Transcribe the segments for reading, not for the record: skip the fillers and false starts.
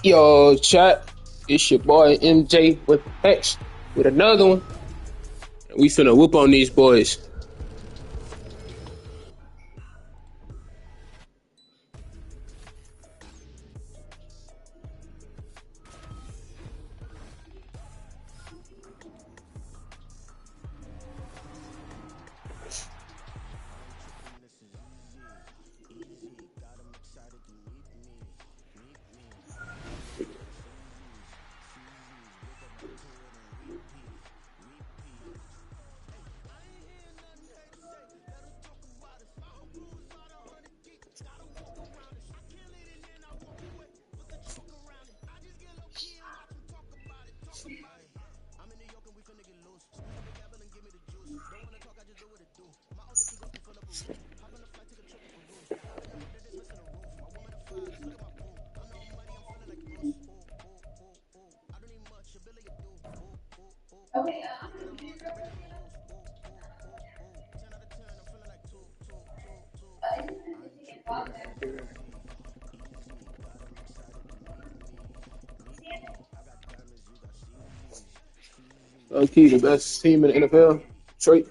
Yo, chat, it's your boy MJ with X with another one. We finna whoop on these boys. Low-key, the best team in the NFL, Detroit.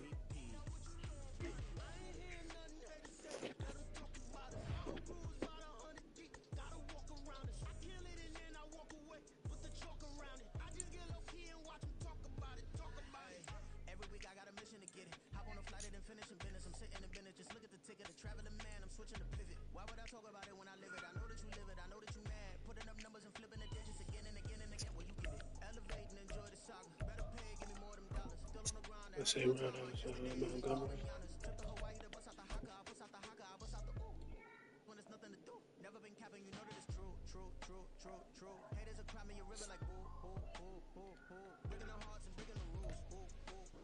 Let's say Montgomery.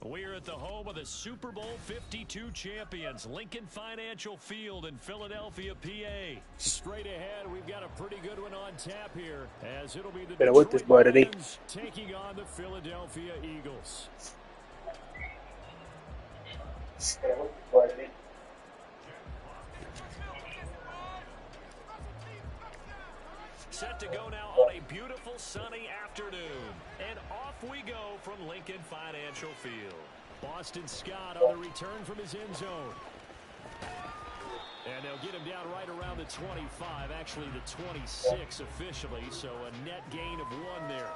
We're at the home of the Super Bowl 52 champions, Lincoln Financial Field in Philadelphia, PA. Straight ahead, we've got a pretty good one on tap here, as it'll be the Detroit Lions taking on the Philadelphia Eagles. Set to go now on a beautiful sunny afternoon. And off we go from Lincoln Financial Field. Boston Scott on the return from his end zone. And they'll get him down right around the 25, actually the 26 officially, so a net gain of 1 there.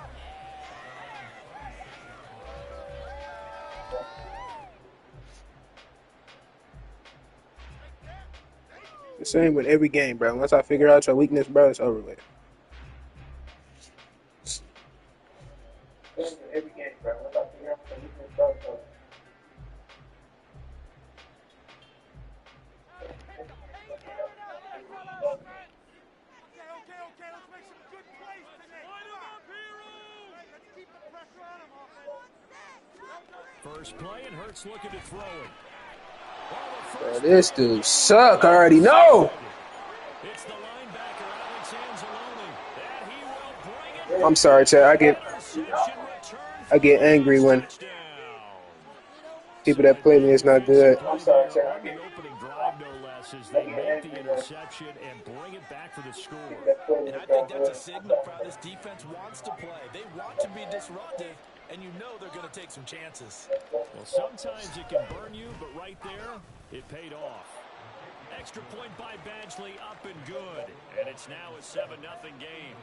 The same with every game, bro. Once I figure out your weakness, bro, it's over with. Every game, bro. Once I figure out your weakness, bro, it's over. First play, and Hurts looking to throw it. Bro, this dude suck. I already know. It's the linebacker, Alex Anzalone, and he will bring it. I'm sorry, Chad. I get angry when people that play me is not good. I'm sorry, Chad. On the opening drive, no less, as they make the interception and bring it back for the score. And I think that's a signal for how this defense wants to play. They want to be disruptive, and you know they're going to take some chances. Well, sometimes it can burn you, but right there, it paid off. Extra point by Badgley, up and good. And it's now a 7-0 game.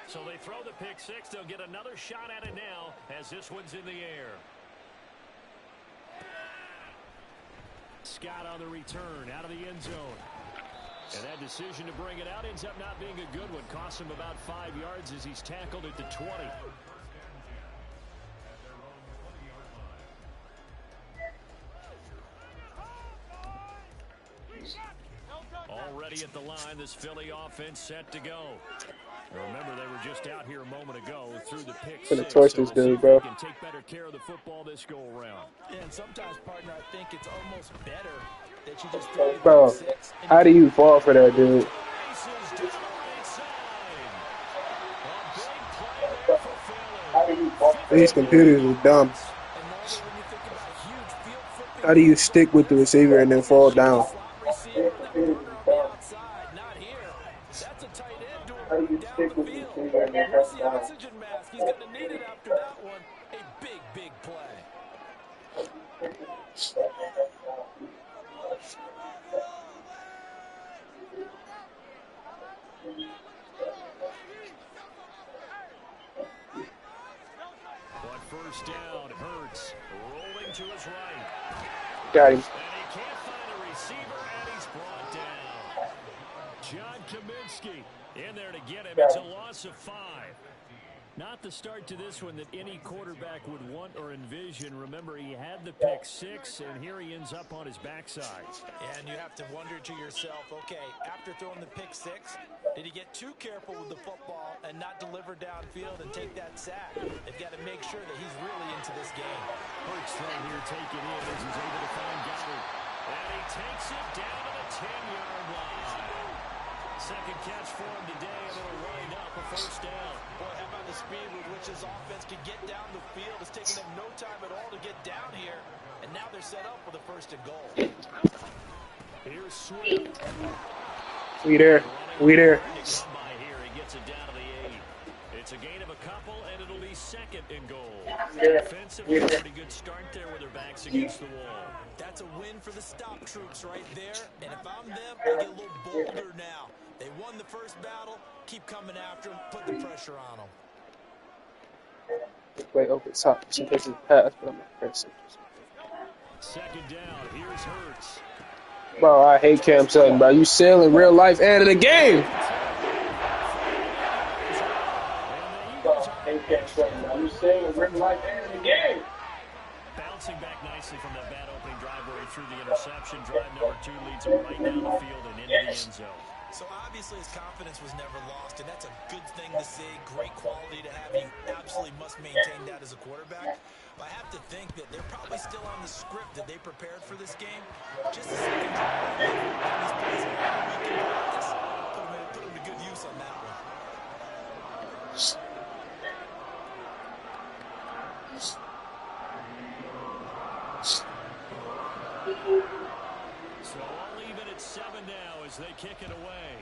So they throw the pick six. They'll get another shot at it now as this one's in the air. Scott on the return out of the end zone. And that decision to bring it out ends up not being a good one. Costs him about 5 yards as he's tackled at the 20. Already at the line, this Philly offense set to go. Remember, they were just out here a moment ago through the pick six. Torch this dude, bro. Can take better care of the football this go around. And sometimes, partner, I think it's almost better that you just throw the Bro, pick six. how do you fall for that, dude? These computers are dumb. How do you stick with the receiver and then fall down? How do you stick with the receiver and then fall down? Oxygen mask. He's going to need it after that one. A big play. On first down, Hurts rolling to his right. Got him. And he can't find a receiver, and he's brought down. John Kaminsky in there to get him. It's a loss of 5. Not the start to this one that any quarterback would want or envision. Remember, he had the pick 6, and here he ends up on his backside. And you have to wonder to yourself, okay, after throwing the pick 6, did he get too careful with the football and not deliver downfield and take that sack? They've got to make sure that he's really into this game. Hurts throw here taken in as he's able to find Goddard. And he takes it down to the 10-yard line. Second catch for him today, and it'll wind up a first down. Boy, how about the speed with which his offense can get down the field? It's taken them no time at all to get down here, and now they're set up for the first and goal. Here's Swift. We there. We there. Here, he gets it down to the 8. It's a gain of a couple, and it'll be second and goal. Defensively, a pretty good start there with their backs against the wall. That's a win for the stop troops right there, and if I'm them, I get a little bolder now. They won the first battle. Keep coming after them. Put the pressure on them. Wait, over the top. Just in case it's pass, but I'm not pressing. Second down. Here's Hurts. Bro, I hate Cam Sutton, bro. You sell in real life and in the game. Bro, I hate Cam Sutton, bro. You sell in real life and in the game. Bouncing back nicely from that bad opening drive where he threw the interception. Drive number 2 leads him right down the field and into the end zone. So obviously his confidence was never lost, and that's a good thing to see. Great quality to have. You absolutely must maintain that as a quarterback. But I have to think that they're probably still on the script that they prepared for this game. Just a second drive. These plays all week in practice. Put him to good use on that one. So all even at 7 now as they kick it away.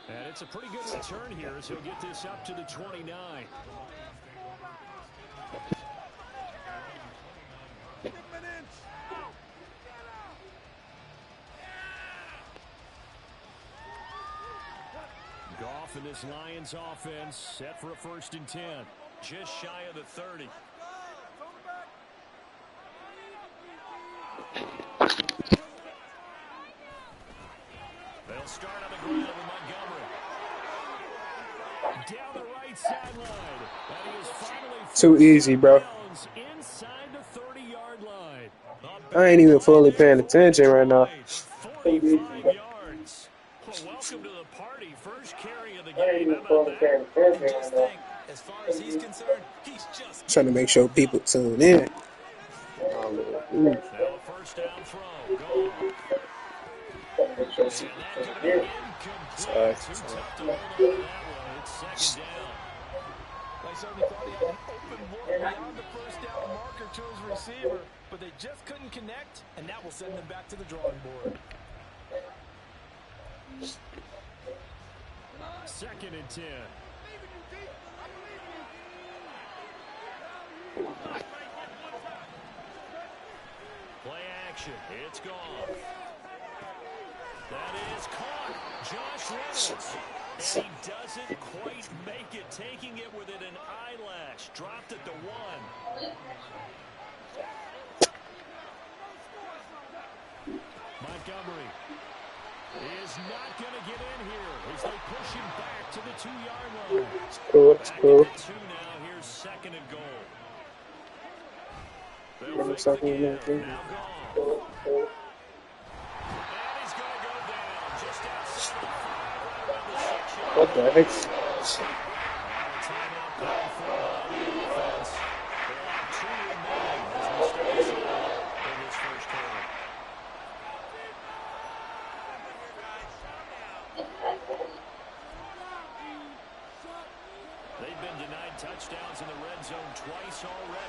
And it's a pretty good return here as he'll get this up to the 29. Goff and this Lions offense set for a 1st and 10. Just shy of the 30. They'll start on the ground with Montgomery. Down the right sideline. And he is finally Too easy, bro. inside the 30-yard line. I ain't even fully paying attention right now. 45 yards. Well, welcome to the party. First carry of the game. I ain't even fully paying attention right now. As far as he's concerned, he's just Trying to make sure people tune in. Now a first down throw. Go. Sorry. Too tough to hold on that one. It's second down. I certainly thought he had an open look beyond the first down marker to his receiver, but they just couldn't connect, and that will send them back to the drawing board. 2nd and 10. Play action. It's gone. That is caught. Josh Reynolds. And he doesn't quite make it. Taking it within an eyelash. Dropped at the 1. Montgomery is not going to get in here as they push him back to the 2-yard line. It's cool. It's cool. Back at the 2 now. Here's 2nd and goal. Let They'll me fake stop the him give. again. Now gone. And he's going to go down just outside the 5 right around the 6-yard. What the heck? Timeout called for by the offense. They'll have 2 remaining as we start this in this first quarter.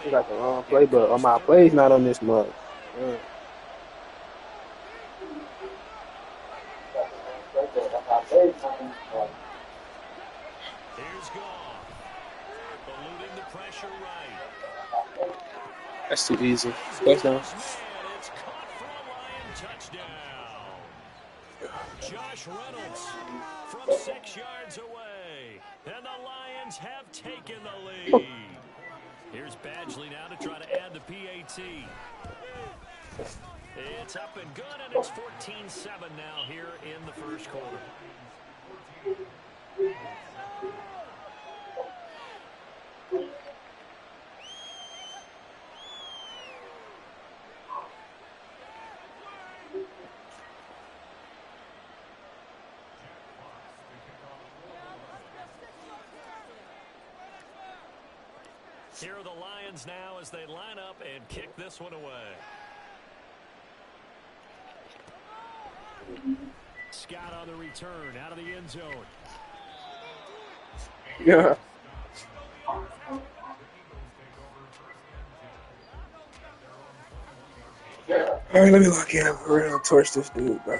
I got the wrong play, but on my play's not on this mug. Yeah. Here's Goff. Eluding the pressure right. That's too easy. He's Touchdown. it's caught for a Lion touchdown. Josh Reynolds from 6 yards away. And the Lions have taken the lead. Here's Badgley now to try to add the PAT. It's up and good, and it's 14-7 now here in the first quarter. Here are the Lions now as they line up and kick this one away. Scott on the return out of the end zone. Yeah. All right, let me lock in. We're gonna torch this dude, bro.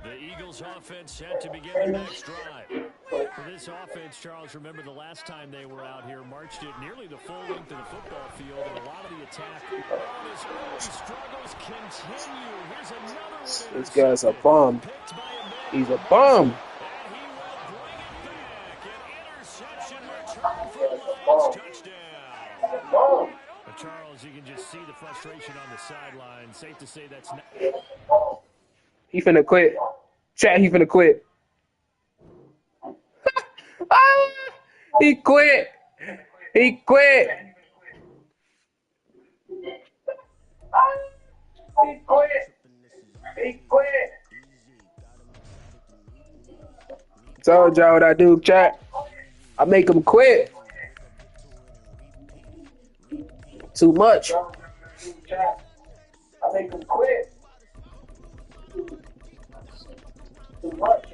The Eagles offense set to begin the next drive. For this offense, Charles, remember the last time they were out here, marched it nearly the full length of the football field, and a lot of the attack. His early struggles continue. Here's another one. This guy's a bum. He's a bum. And he will bring it back. An interception return for a Lions touchdown. But Charles, you can just see the frustration on the sideline. Safe to say that's not. He finna quit. Chat, he finna quit. He quit. He quit. He quit. He quit. Told y'all what I do, chat. I make him quit. Too much. I make him quit. Too much.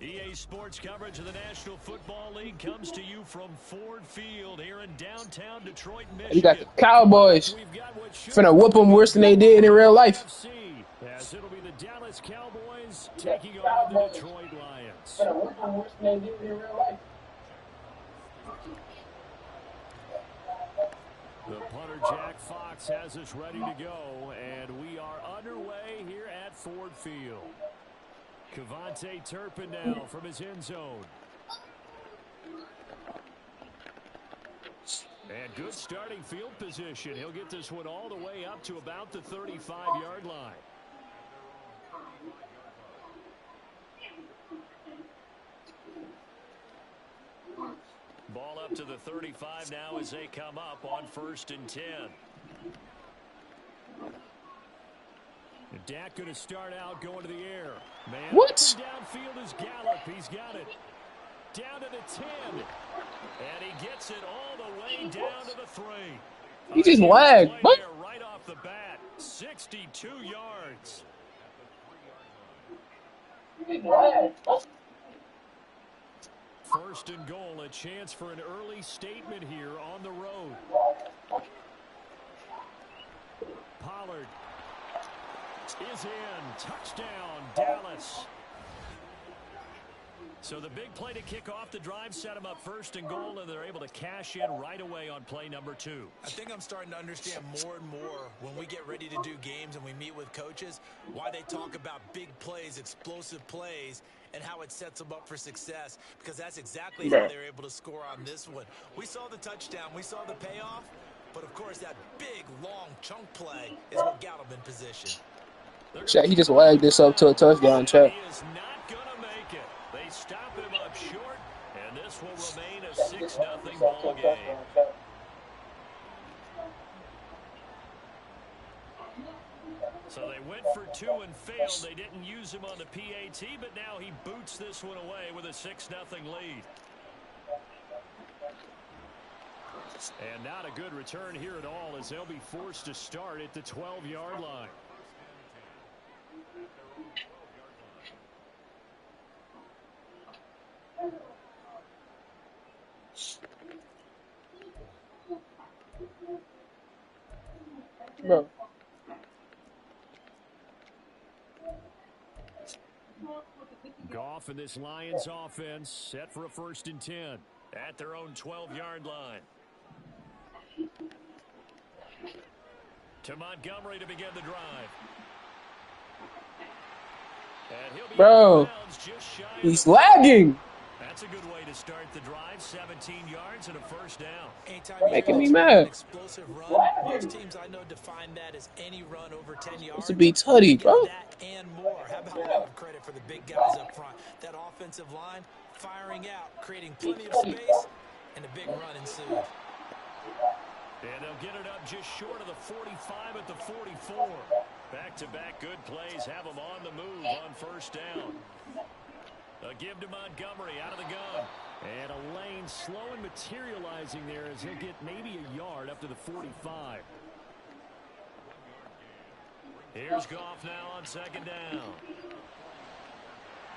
EA Sports coverage of the National Football League comes to you from Ford Field here in downtown Detroit, Michigan. You got the Cowboys. Finna whoop them worse than they did in real life. As it'll be the Dallas Cowboys taking on the Detroit Lions. Finna whoop them worse than they did in real life. The punter, Jack Fox, has us ready to go, and we are underway here at Ford Field. Cavante Turpin now from his end zone. And good starting field position. He'll get this one all the way up to about the 35-yard line. Ball up to the 35 now as they come up on 1st and 10. Dak going to start out going to the air. Man, what? Downfield is Gallup. He's got it. Down to the 10. And he gets it all the way down to the 3. He just lagged. What? Right off the bat. 62 yards. First and goal, a chance for an early statement here on the road. Pollard is in. Touchdown, Dallas. So the big play to kick off the drive set them up first and goal, and they're able to cash in right away on play number 2. I think I'm starting to understand more and more when we get ready to do games and we meet with coaches why they talk about big plays, explosive plays, and how it sets them up for success, because that's exactly how they're able to score on this one. We saw the touchdown. We saw the payoff. But, of course, that big, long chunk play is what got him in position. Chat, he just lagged this up to a touchdown, chat. He is not going to make it. They stop him up short, and this will remain a 6-0 ball game. So they went for 2 and failed. They didn't use him on the PAT, but now he boots this one away with a 6-0 lead. And not a good return here at all, as they'll be forced to start at the 12-yard line. Bro. Goff and this Lions offense set for a 1st and 10 at their own 12-yard line. To Montgomery to begin the drive. And he'll be Bro, he's lagging. That's a good way to start the drive. 17 yards and a 1st down. Making me mad. Explosive run. Most teams I know define that as any run over 10 yards. It's to be tutty, bro. That and more. How about a lot of credit for the big guys up front? That offensive line firing out, creating plenty of space, and a big run ensued. And they'll get it up just short of the 45 at the 44. Back-to-back good plays have them on the move on 1st down. A give to Montgomery out of the gun. And a lane slow and materializing there as he'll get maybe a yard up to the 45. Here's Goff now on 2nd down.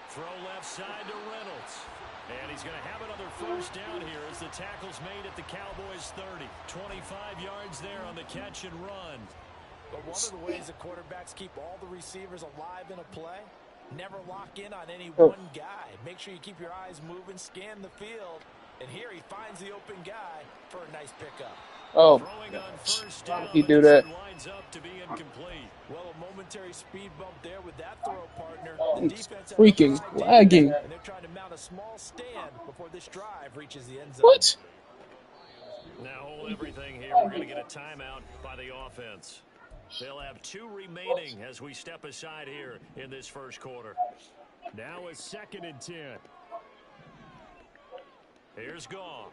Throw left side to Reynolds. And he's going to have another 1st down here as the tackle's made at the Cowboys' 30. 25 yards there on the catch and run. But one of the ways the quarterbacks keep all the receivers alive in a play, never lock in on any one guy. Make sure you keep your eyes moving, scan the field. And here he finds the open guy for a nice pickup. Oh, throwing on 1st down, he do that? Lines up to be incomplete. Well, a momentary speed bump there with that throw, partner. The defense Freaking lagging. and they're trying to mount a small stand before this drive reaches the end zone. What? Now hold everything here. We're going to get a timeout by the offense. They'll have 2 remaining as we step aside here in this 1st quarter. Now a 2nd and 10. Here's Goff.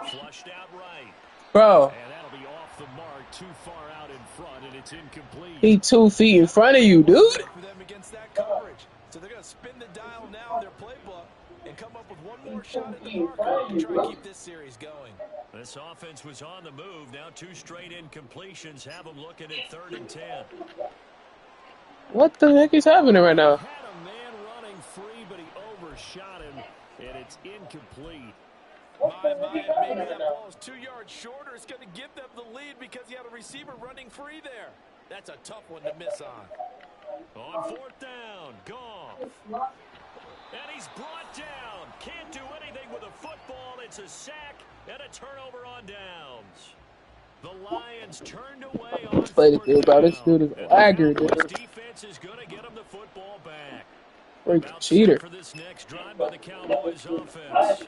Flushed out right. Bro. And that'll be off the mark, too far out in front, and it's incomplete. He 2 feet in front of you, dude. For them against that coverage. So they're going to spin the dial now in their playbook and come up with one more shot at the marker to try and keep this series going. This offense was on the move. Now 2 straight incompletions have them looking at 3rd and 10. What the heck is happening right now? Had a man running free, but he overshot him, and it's incomplete. Maybe that ball is 2 yards shorter. It's going to give them the lead because he had a receiver running free there. That's a tough one to miss on. On 4th down, Goff. And he's brought down. Can't do anything with a football. It's a sack and a turnover on downs. The Lions turned away on Play the thing about this dude is a lagger, dude. Defense is going to get him the football back. Freaking cheater. For this next drive by the Cowboys offense.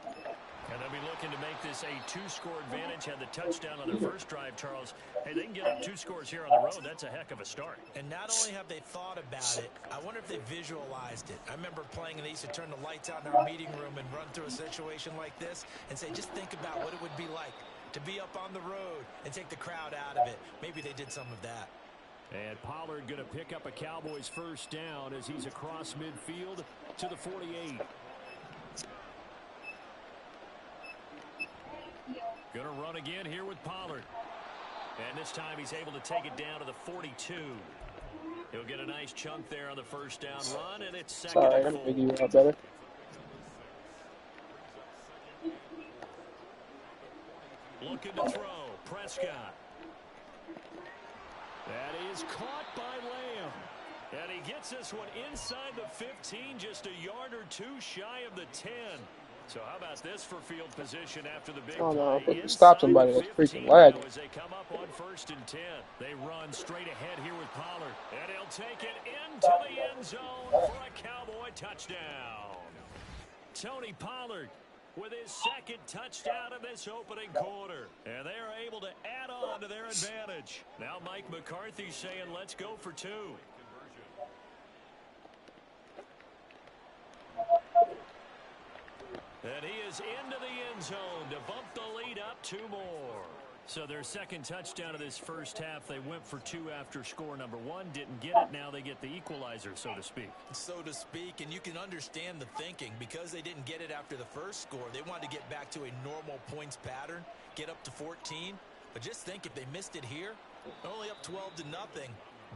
And they'll be looking to make this a 2-score advantage. Had the touchdown on their 1st drive, Charles. Hey, they can get up 2 scores here on the road. That's a heck of a start. And not only have they thought about it, I wonder if they visualized it. I remember playing and they used to turn the lights out in our meeting room and run through a situation like this and say, just think about what it would be like to be up on the road and take the crowd out of it. Maybe they did some of that. And Pollard going to pick up a Cowboys 1st down as he's across midfield to the 48. Going to run again here with Pollard. And this time he's able to take it down to the 42. He'll get a nice chunk there on the first down run, and it's second Sorry, and I'm 4. making you out better. Looking to throw. Prescott. That is caught by Lamb. And he gets this one inside the 15, just a yard or two shy of the 10. So how about this for field position after the big play? Stop somebody that's freaking lagging. As they come up on 1st and 10. They run straight ahead here with Pollard. And he'll take it into the end zone for a Cowboy touchdown. Tony Pollard with his second touchdown of this opening quarter. And they are able to add on to their advantage. Now Mike McCarthy saying, let's go for 2. And he is into the end zone to bump the lead up 2 more. So their second touchdown of this first half, they went for 2 after score number 1. Didn't get it. Now they get the equalizer, so to speak. So to speak, and you can understand the thinking. Because they didn't get it after the first score, they wanted to get back to a normal points pattern, get up to 14. But just think, if they missed it here, only up 12-0,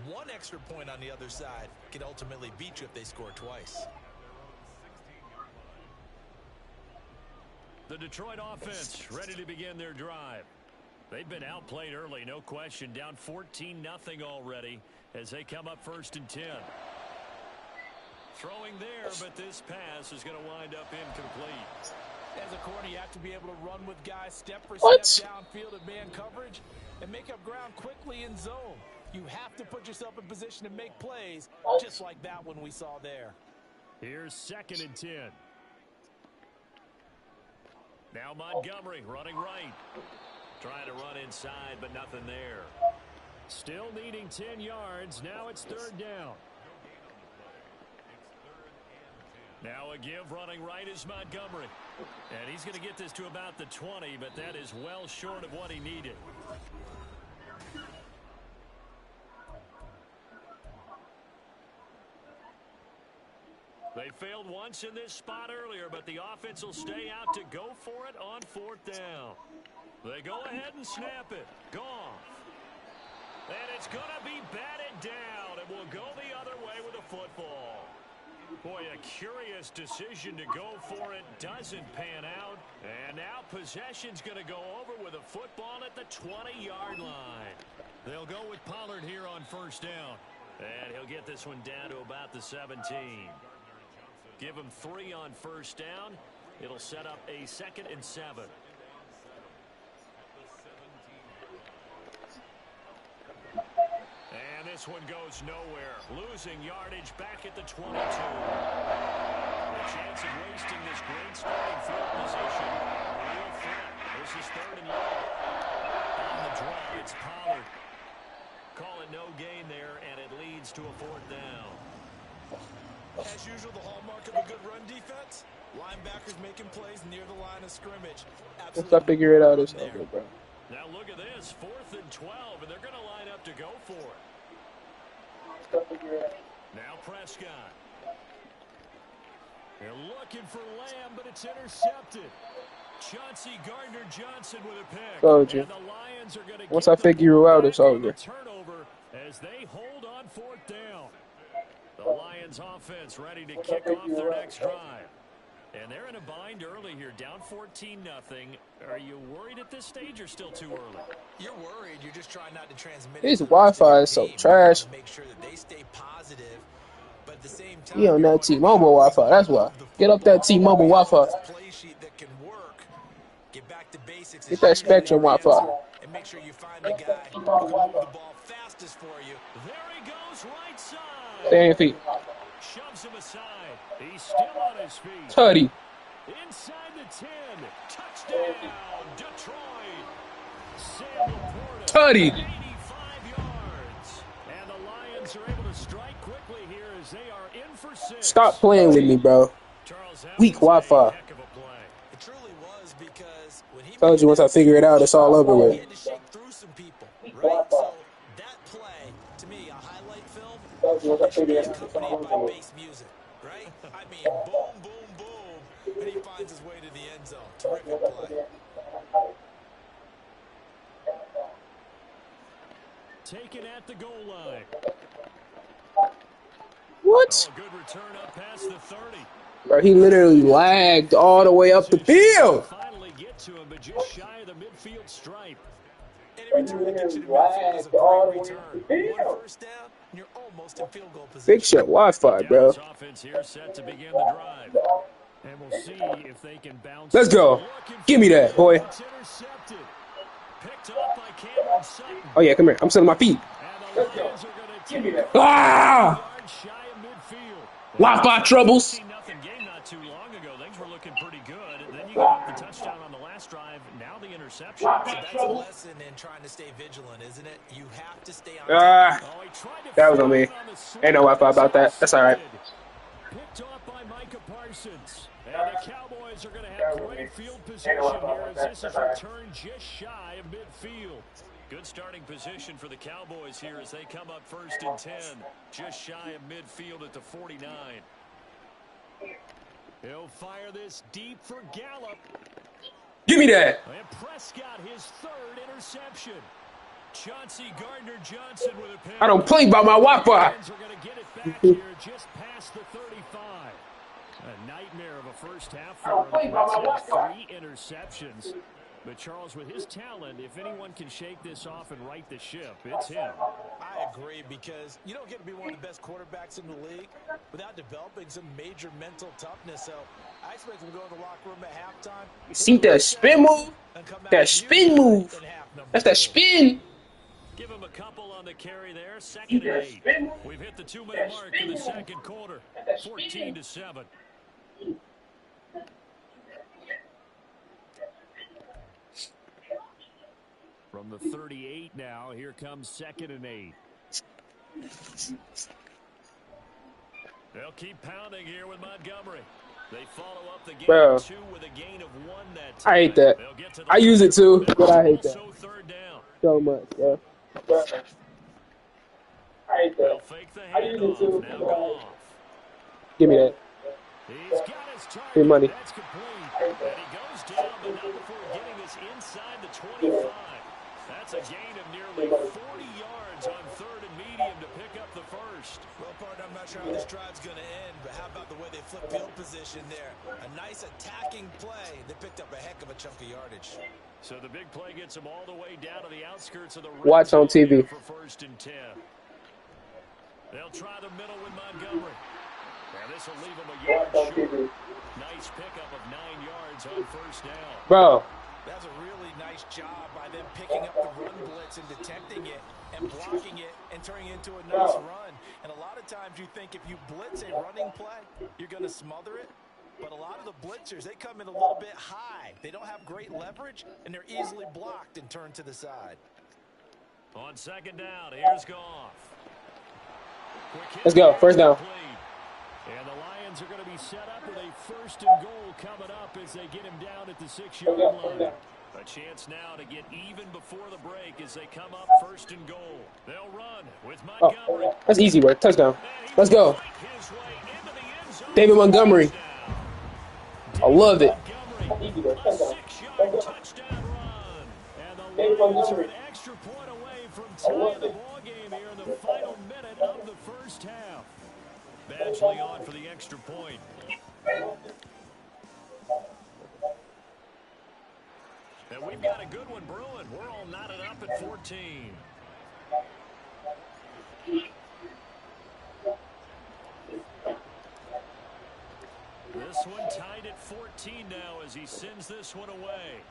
1 extra point on the other side could ultimately beat you if they score twice. The Detroit offense ready to begin their drive. They've been outplayed early, no question. Down 14-0 already as they come up 1st and 10. Throwing there, but this pass is going to wind up incomplete. As a corner, you have to be able to run with guys step for step downfield at man coverage and make up ground quickly in zone. You have to put yourself in position to make plays, just like that one we saw there. Here's 2nd and 10. Now Montgomery running right. Trying to run inside, but nothing there. Still needing 10 yards. Now it's 3rd down. Now a give running right is Montgomery. And he's going to get this to about the 20, but that is well short of what he needed. They failed once in this spot earlier, but the offense will stay out to go for it on 4th down. They go ahead and snap it. Goff. And it's going to be batted down, and will go the other way with the football. Boy, a curious decision to go for it. Doesn't pan out. And now possession's going to go over with a football at the 20-yard line. They'll go with Pollard here on 1st down. And he'll get this one down to about the 17. Give him 3 on 1st down. It'll set up a 2nd and 7. And this one goes nowhere. Losing yardage back at the 22. A chance of wasting this great starting field position. Real threat. This is 3rd and long. On the draw, it's Pollard. Call it no gain there, and it leads to a 4th down. As usual, the hallmark of a good run defense, linebackers making plays near the line of scrimmage. Once I figure it out, it's over, bro. Now look at this, 4th and 12, and they're going to line up to go for it. Now Prescott. They're looking for Lamb, but it's intercepted. Chauncey Gardner-Johnson with a pick. Told you. And the Lions are going to Once I figure you out, it's over. Turnover as they hold on 4th down. The Lions offense ready to kick off their next drive. And they're in a bind early here, down 14-0. Are you worried at this stage or still too early? You're worried. You're just trying not to transmit. His Wi-Fi is so trash. Make sure that they stay positive, but at the same time, He on that T-Mobile Wi-Fi. That's why. Get up that T-Mobile Wi-Fi. Play sheet that can work. Get back to basics. Get that Spectrum Wi-Fi. And make sure you find the guy who can move the ball fastest for you. There he goes, right side. Stay on feet. Shoves him aside. He's still on his feet. Tutty. Inside the 10. Touchdown, Detroit. Sam Laporta. Tutty. 85 yards. And the Lions are able to strike quickly here as they are in for 6. Stop playing with me, bro. Weak Wi-Fi. It truly was, because when he Told you once I figure it out, it's all over with. he had to shake through some people, right? So that play, to me, a highlight film, it should be accompanied by bass music, right? I mean, boom, boom, boom, and he finds his way to the end zone. Terrific play. taken at the goal line. What? Oh, good return up past the 30. Bro, he literally lagged all the way up the field. Finally get to him, but just shy of the midfield stripe. Any return that gets you to midfield is a great return. One first down, and you're almost in field goal position. Big shot Wi-Fi, bro. Dallas offense here set to begin the drive. And we'll see if they can bounce. Let's go. Give me that, boy. It's intercepted. Picked up by Cameron Sutton. Oh, yeah, come here. I'm setting my feet. And the Lions are going to take Ah! yards shy of midfield. Wi-Fi troubles. Nothing game not too long ago. Things were looking pretty good. And then you got the touchdown on the last drive. Now the interception. So that's a lesson in trying to stay vigilant, isn't it? You have to stay on top. That was on me. Ain't no Wi-Fi about that. That's all right. Picked off by Micah Parsons. And the Cowboys are going to have great field position here as this is returned just shy of midfield. Good starting position for the Cowboys here as they come up 1st and 10. Just shy of midfield at the 49. He'll fire this deep for Gallup. Give me that. And Prescott, his 3rd interception. Chauncey Gardner-Johnson with a pick. I don't play by my Wi-Fi. Lions are going to get it back here just past the 35. A nightmare of a first half for him. 3 interceptions. But Charles, with his talent, if anyone can shake this off and right the ship, it's him. I agree, because you don't get to be one of the best quarterbacks in the league without developing some major mental toughness. So I expect him to go to the locker room at halftime. You see that spin move? That spin move. That's that spin. Give him a couple on the carry there. 2nd and 8. We've hit the 2-minute mark in the second quarter. 14-7. From the 38 now, here comes 2nd and 8. They'll keep pounding here with Montgomery. They follow up the game Bro. 2 with a gain of 1 that time. I hate that. I use it too, but I hate that Also 3rd down. so much, bro. I hate They'll that. fake the handoff. Now go off. Give me that. He's got his target. Free money. That's complete. And he goes down, but not before getting us inside the 25. That's a gain of nearly 40 yards on 3rd and medium to pick up the first. Well, partner, I'm not sure how this drive's going to end, but how about the way they flip field position there? A nice attacking play. They picked up a heck of a chunk of yardage. So the big play gets them all the way down to the outskirts of the red Watch on zone TV. for 1st and 10. They'll try the middle with Montgomery. And this will leave them a yard short. Nice pickup of 9 yards on 1st down. Bro. That's a really nice job by them picking up the run blitz and detecting it and blocking it and turning it into a nice run. And a lot of times you think if you blitz a running play, you're going to smother it. But a lot of the blitzers, they come in a little bit high. They don't have great leverage, and they're easily blocked and turned to the side. On 2nd down, here's Goff. Let's go. 1st down. And the Lions are going to be set up with a 1st and goal coming up as they get him down at the 6-yard line. A chance now to get even before the break as they come up 1st and goal. They'll run with Montgomery. Oh, that's easy work. Touchdown. Let's go. David Montgomery. I love it. A 6-yard touchdown run. And the Lions are an extra point away from tying the ball game here in the final minute of the first half. Badgley on for the extra point. And we've got a good one brewing. We're all knotted up at 14. This one tied at 14 now as he sends this one away.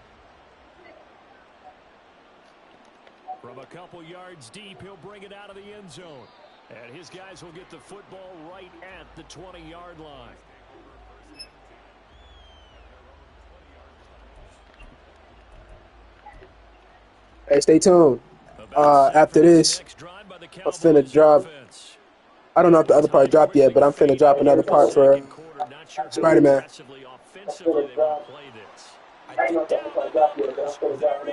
From a couple yards deep, he'll bring it out of the end zone. And his guys will get the football right at the 20-yard line. Hey, stay tuned. After this, I'm finna drop. I don't know if the other part dropped yet, but I'm finna drop another part for Spider-Man. There he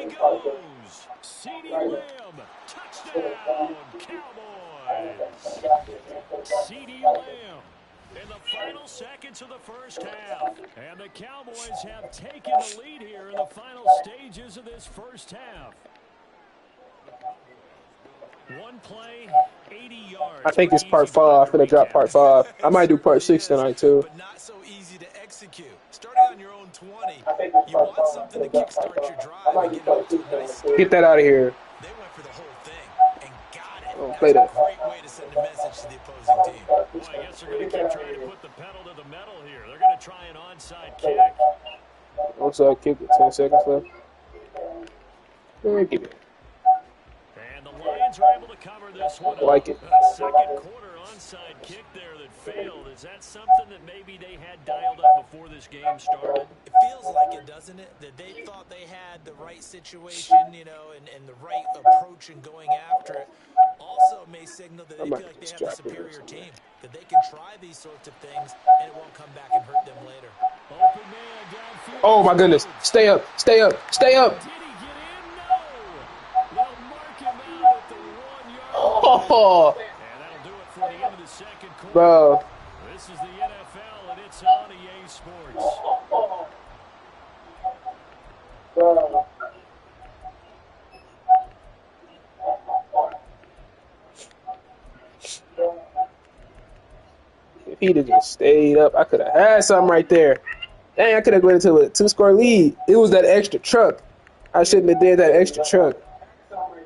goes. CeeDee Lamb. Touchdown, Cowboys. CeeDee Lamb in the final seconds of the first half. And the Cowboys have taken the lead here in the final stages of this first half. One play, 80 yards. I think it's part 5. I'm finna drop part 5. I might do part 6 tonight too. But not so easy to execute. Starting on your own 20, you want something to kickstart your drive and get off to a nice start. Get that out of here. They went for the whole thing and got it. Oh, That's a great way to send a message to the opposing team. Well, I guess they're going to keep trying to put the pedal to the metal here. They're going to try an onside kick. Onside kick with 10 seconds left. Give it. And the Lions are able to cover this one. I like it. A second quarter onside kick there that failed. Is that something that maybe they had dialed up before this game started? It feels like it, doesn't it? That they thought they had the right situation, you know, and the right approach in going after it. Also may signal that they feel like they have a superior team, that they can try these sorts of things and it won't come back and hurt them later. Open man downfield. Oh my goodness. Stay up. Stay up. Stay up. Did he get in? No. They'll mark him out at the 1 yard. Oh. And that'll do it for the end of the second quarter. Bro. This is the NFL and it's on EA Sports. If he'd have just stayed up, I could have had something right there. Dang, I could have went into a 2-score lead. It was that extra truck. I shouldn't have did that extra truck. And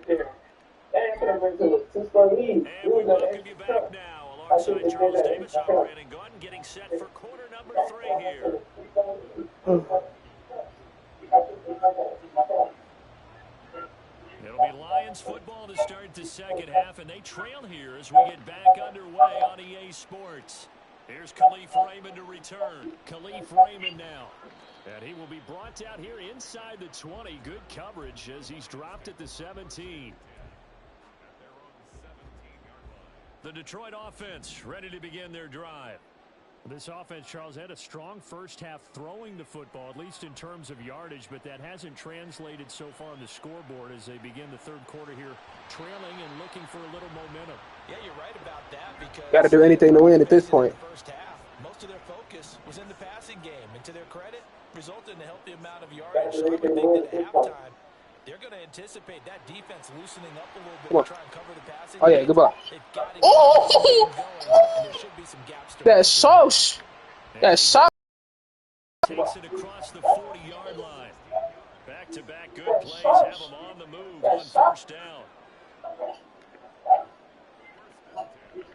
we welcome you back now alongside Charles Davis, I'm Brandon Gordon, getting set for quarter number 3 here. It'll be Lions football to start the second half, and they trail here as we get back underway on EA Sports. Here's Khalif Raymond to return. Khalif Raymond now. And he will be brought out here inside the 20. Good coverage as he's dropped at the 17. The Detroit offense ready to begin their drive. This offense, Charles, had a strong first half throwing the football, at least in terms of yardage, but that hasn't translated so far on the scoreboard as they begin the third quarter here, trailing and looking for a little momentum. Yeah, you're right about that because Got to do anything to win at this point. First half, most of their focus was in the passing game, and to their credit, resulted in a healthy amount of yardage. So I would think that at halftime, they're going to anticipate that defense loosening up a little bit to try and cover the passing. Oh, yeah, goodbye. Oh! And there should be some gaps to That's sauce. That's sauce. Takes it across the 40-yard line. Back-to-back good plays have them on the move on first down.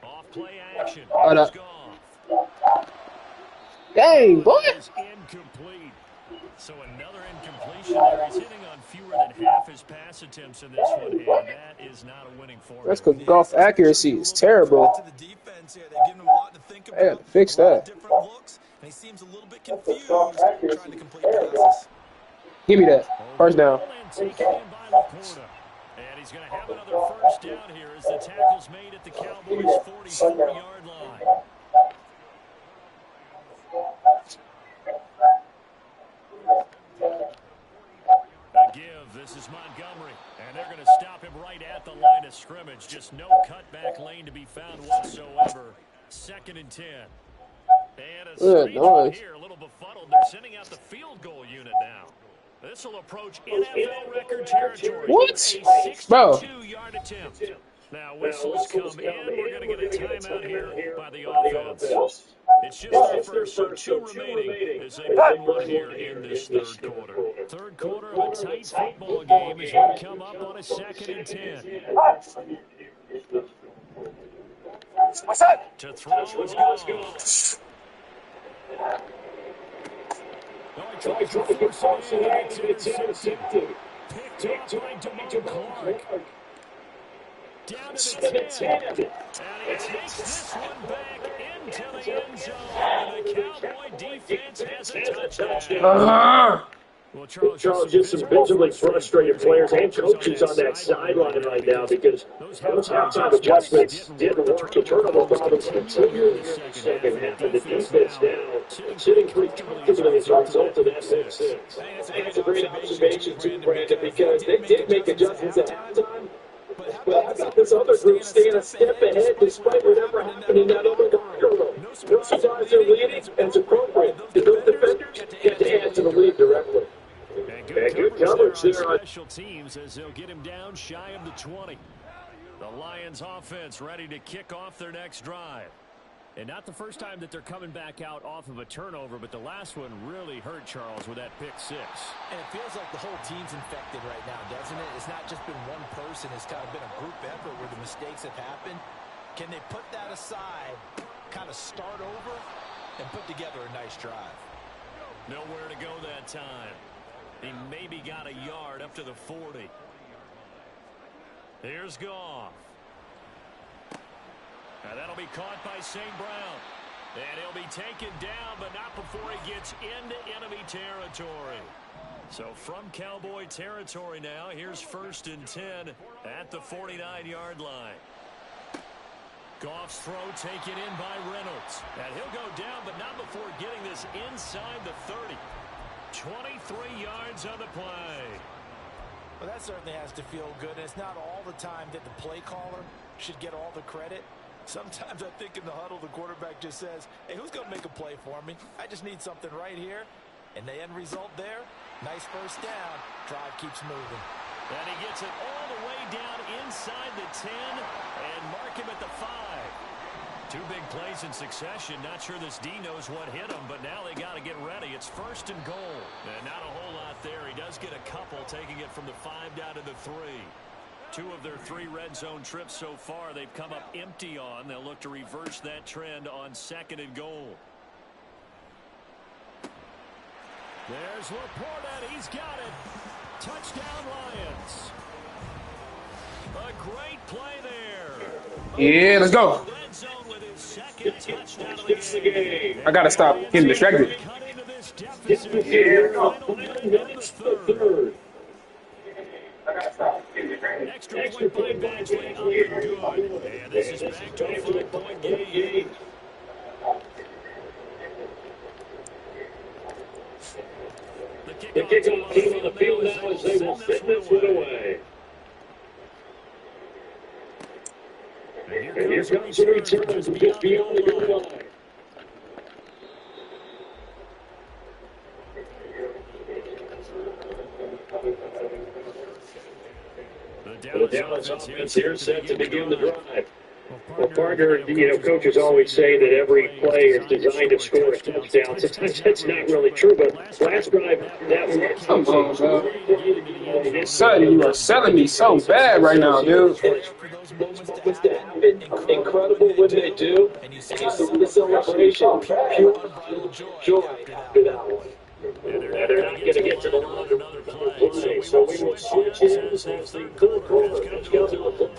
Off-play action. Here's Goff. Dang, boy. Is incomplete. So another incompletion there. He's hitting on fewer than half his pass attempts in this one, and that is not a winning formula. That's because golf accuracy is terrible. They had to fix that. And he seems a little bit confused trying to complete passes. Give me that. First down. And he's going to have another first down here as the tackle's made at the Cowboys' 44-yard line. A give. This is Montgomery. And they're going to stop him right at the line of scrimmage. Just no cutback lane to be found whatsoever. 2nd and 10. And a speech here, a little befuddled. They're sending out the field goal unit now. This will approach NFL record territory. What? A 62-yard attempt. Now whistles come in. We're going to get a timeout here by the offense. It's just their first, so 2 remaining as they begin one here in this third quarter. Third quarter of a tight football game as we come up on a 2nd and 10. What's that? To throw is Goff. Tries to force it in, and it's intercepted. Picked off by Damone Clark. Down to the 10. And he takes this one back into the end zone. And the Cowboy defense has a touchdown. Well, Charles, just some visibly frustrated players and coaches on that sideline right now because those halftime adjustments didn't work. The turnover problems continue in the second half, and the defense now sitting pretty comfortably as a result of that pick six. That's a great observation, too, Brandon, because they did make adjustments at halftime. But how about this other group staying a step ahead despite whatever happened in that other locker room? No surprise they're leading, and it's appropriate. Those defenders get to add to the lead directly. And good coverage there on special teams as they'll get him down shy of the 20. The Lions offense ready to kick off their next drive. And not the first time that they're coming back out off of a turnover, but the last one really hurt Charles with that pick six. And it feels like the whole team's infected right now, doesn't it? It's not just been one person. It's kind of been a group effort where the mistakes have happened. Can they put that aside, kind of start over, and put together a nice drive? Nowhere to go that time. He maybe got a yard up to the 40. Here's Goff. Now that'll be caught by St. Brown. And he'll be taken down, but not before he gets into enemy territory. So from Cowboy territory now, here's 1st and 10 at the 49-yard line. Goff's throw taken in by Reynolds. And he'll go down, but not before getting this inside the 30. 23 yards on the play. Well, that certainly has to feel good. And it's not all the time that the play caller should get all the credit. Sometimes I think in the huddle, the quarterback just says, hey, who's going to make a play for me? I just need something right here. And the end result there, nice first down. Drive keeps moving. And he gets it all the way down inside the 10 and mark him at the 5. 2 big plays in succession. Not sure this D knows what hit him, but now they got to get ready. It's 1st and goal. And not a whole lot there. He does get a couple, taking it from the 5 down to the 3. 2 of their 3 red zone trips so far they've come up empty on. They'll look to reverse that trend on 2nd and goal. There's Laporta. He's got it. Touchdown Lions. A great play there. Yeah, let's go. Red zone with his 2nd touchdown of the game. I gotta stop getting distracted. Cut into this deficit here. Final minute of the 3rd. Extra point by Badgley, up and good. And this is back to a 5-point game. The kickoff team on the field now as they will send this one away. And here comes the return just beyond the goal line. The Dallas offense here set to begin the drive. Well, partner, coaches always say that every play is designed to score a touchdown. Sometimes that's not really true, but last drive, that was... Come on, bro. Son, you are selling me so bad right now, dude. Moments to happen, incredible when they do, and you see the celebration, pure joy after that one. And they're not going to get to the line of another play, so we will switch in as the 3rd quarter comes to a close.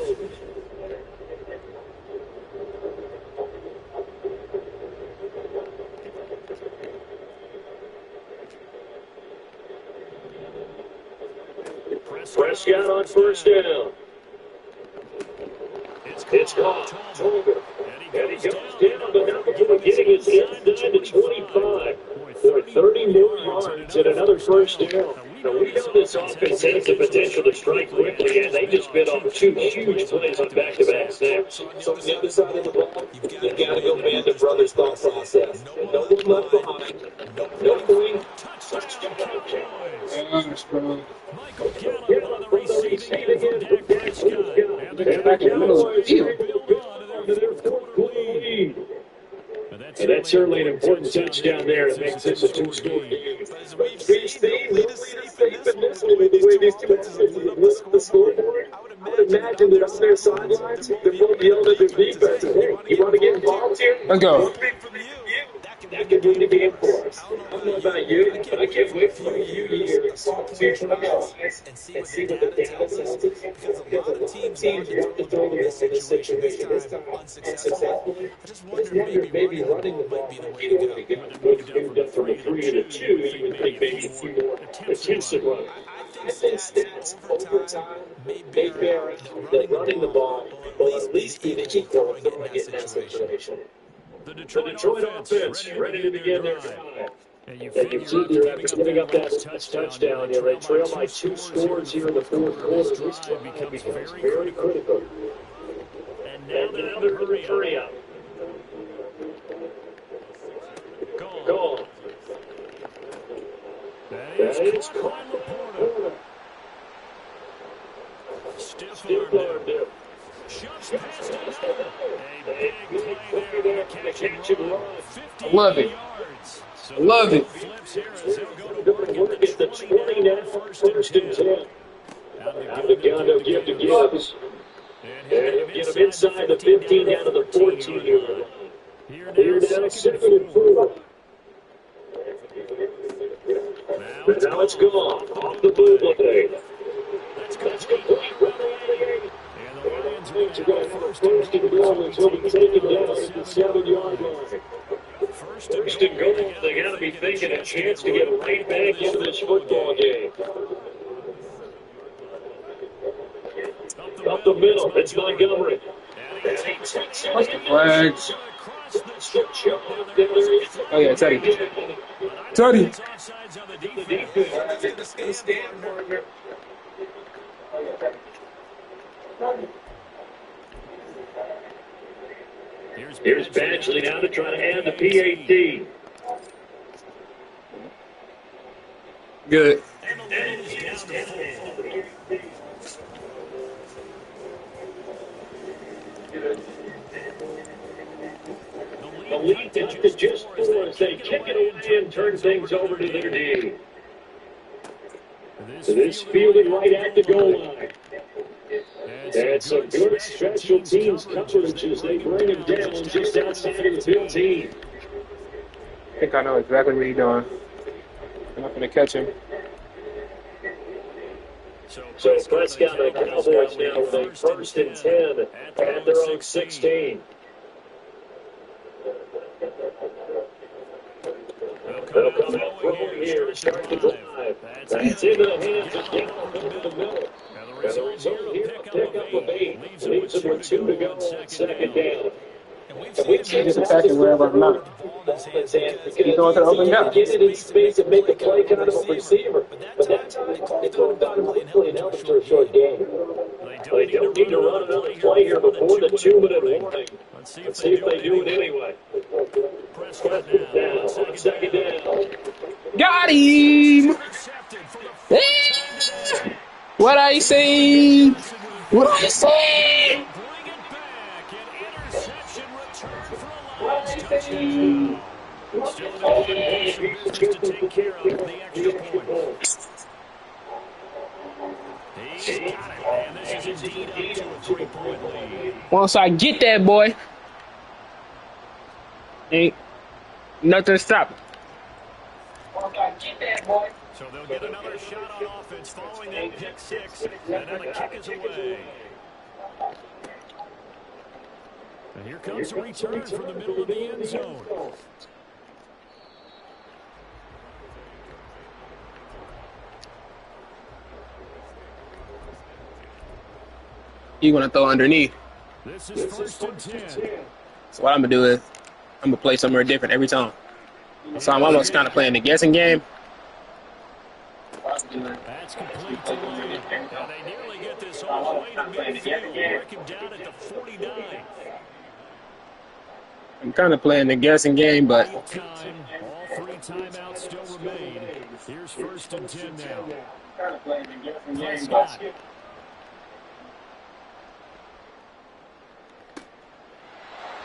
Prescott on 1st down. It's caught. And he goes down, but not before getting his hands down to 25. For 30 more yards and another 1st down. Now, we know this offense has the potential to strike quickly, and they just bit off 2 huge plays on back-to-back snaps. So on the other side of the ball, you got to go man the brothers' thought process. No one left behind. No point. Gosh, bro. Michael Gallup on the receiving end for Dak Prescott. And the Back in the middle of the field. build on to their 4th lead. And that's certainly an important touchdown there. It makes this a 2-score game. We've seen the lead safe in this one. The way these 2 teams lift the scoreboard, I would imagine that on their sidelines, they're both yelling at their defense. Hey, you want to get involved here? Let's go. That could win the game for us. I don't know about you, but I can't wait for you to hear it. Talk to your guys and see what the data tells us. Because a lot of teams want to throw them in this situation this time unsuccessfully. I just wonder maybe running the ball might be the way to go. When you moved up from a 3 to a 2, you would think maybe a few more attempts at running. I think stats over time may bear out that running the ball will at least even keep throwing it in that situation. The The Detroit offense ready to begin their drive. And you figure after giving up that touchdown, they trail by 2 scores here in the 4th quarter. This drive becomes very critical. And now they're going to hurry up. Goal. That is caught by Laporta. Stiff-armed him. shoves past another. A big play there on the catch and run. I love it. So I love it. flips here as they'll go to work at the 20 now, first and 10. Out of the gun, they'll give to Gibbs. And get him inside the 15 down to the 14-yard line. Here now, 2nd and 4. Now it's gone. Off the bootleg. That's complete. And the Lions are going to have a first and goal until we take it down at the 7-yard line. First and goal, they got to be thinking a chance to get right back into this football game. Up the middle, it's Montgomery. What's the flags? Oh, yeah, Teddy. Teddy. Here's Badgley now to try to add the PAT. Good. The lead to just 4 as they kick it away and turn things over to their D. This fielded right at the goal line. That's a good special teams coverage as they bring him down just outside of the 15. I think I know exactly what he's doing. I'm not going to catch him. So Prescott and the Cowboys now with a 1st and 10 at their own 16. They'll come out throwing here, start the drive. That's into the hands of Gallup over the middle. And the result here, a pickup of 8. Leaves them with 2 to go on 2nd down. And we've seen He's attacking wherever I'm not. He's going to open guy. Get it in space and make a play kind of a receiver. But that time, they throw it down quickly and help for a short game. They don't need to run another play here before the 2-minute warning. Let's see if they do it anyway. Prescott now on 2nd down. Got him! What I say? What I say? Once I get that boy, ain't nothing stopping. So they'll get another shot on offense following that pick 6, and then the kick is away. And here comes a return from the middle of the end zone. You want to throw underneath. This is 1st and 10. So what I'm going to do is I'm going to play somewhere different every time. So I'm almost kind of playing the guessing game. That's complete to Lee. And they nearly get this all the way to midfield. Break him down at the 49. I'm kind of playing the guessing game, but All 3 timeouts still remain. Here's 1st and 10 now. Prescott.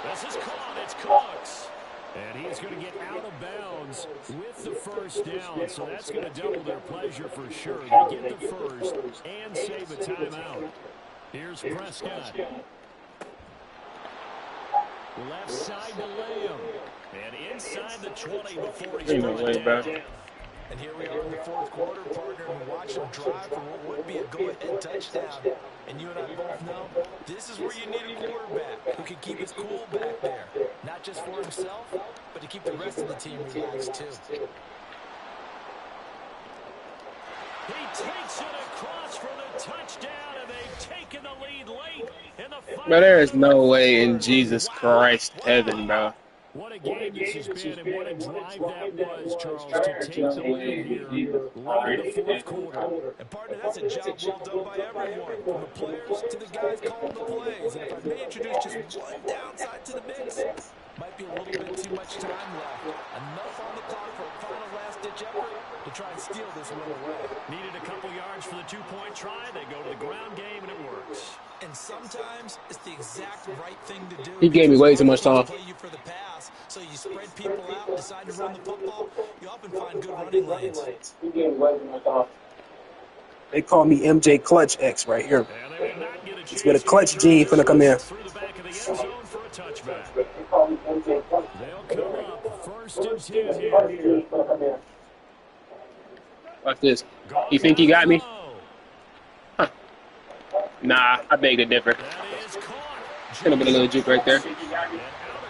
This is caught. It's Cooks. And he's going to get out of bounds with the 1st down. So that's going to double their pleasure for sure. They get the 1st and save a timeout. Here's Prescott. Left side to Lamb. And inside the 20 before he's brought down. And here we are in the 4th quarter, partner, and watch him drive for what would be a go-ahead touchdown. And you and I both know this is where you need a quarterback who can keep his cool back there. Not just for himself, but to keep the rest of the team relaxed too. He takes it across for the touchdown, and they've taken the lead late in the final. But there is no way in Jesus Christ heaven, bro. What a game this has been, and what a drive that was, Charles, to take the lead here late in the 4th quarter. And partner, that's a job well done by everyone, from the players to the guys calling the plays. And if I may introduce just one downside to the mix, might be a little bit too much time left. Enough on the clock for a final last-ditch effort to try and steal this win away. Needed a couple yards for the 2-point try. They go to the ground game, and it works. And sometimes it's the exact right thing to do. He gave me way too much Teams time. play you for the pass, so you spread people out, decide to run the football. You often find good running lanes. He gave me way too much time. They call me MJ Clutch X right here. It's where the clutch gene finna come in. Through the back of the end zone for a touchback. They'll come up 1st and 10 here. Watch this. You think he got me? Huh. Nah, I beg to differ. Could have been a little juke right there. And out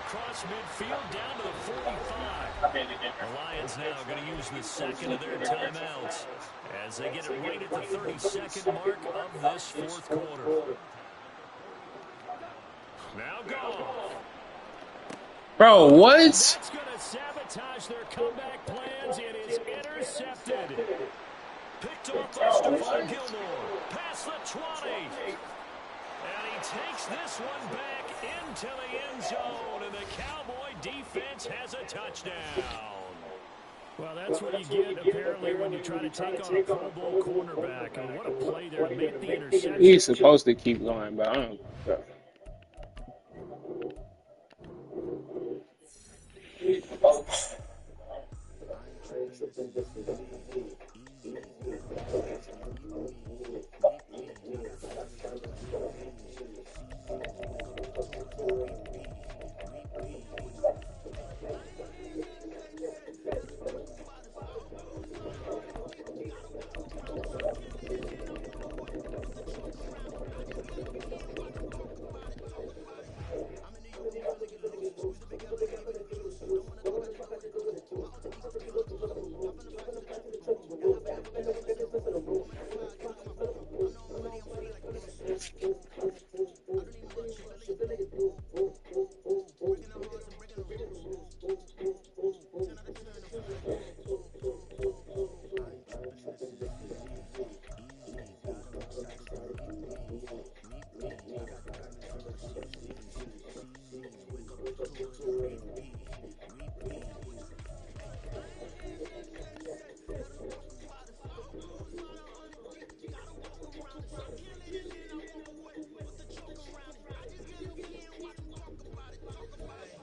across midfield down to the 45. The Lions now going to use the second of their timeouts as they get it right at the 32nd mark of this 4th quarter. Now go. Bro, what? That's going to sabotage their comeback plans. It is intercepted. Picked off by Stephon Gilmore. Past the 20. And he takes this one back into the end zone. And the Cowboy defense has a touchdown. Well, that's what you get, apparently, when you try to take on a Pro Bowl cornerback. And what a play there to make the interception. He's supposed to keep going, but I don't know.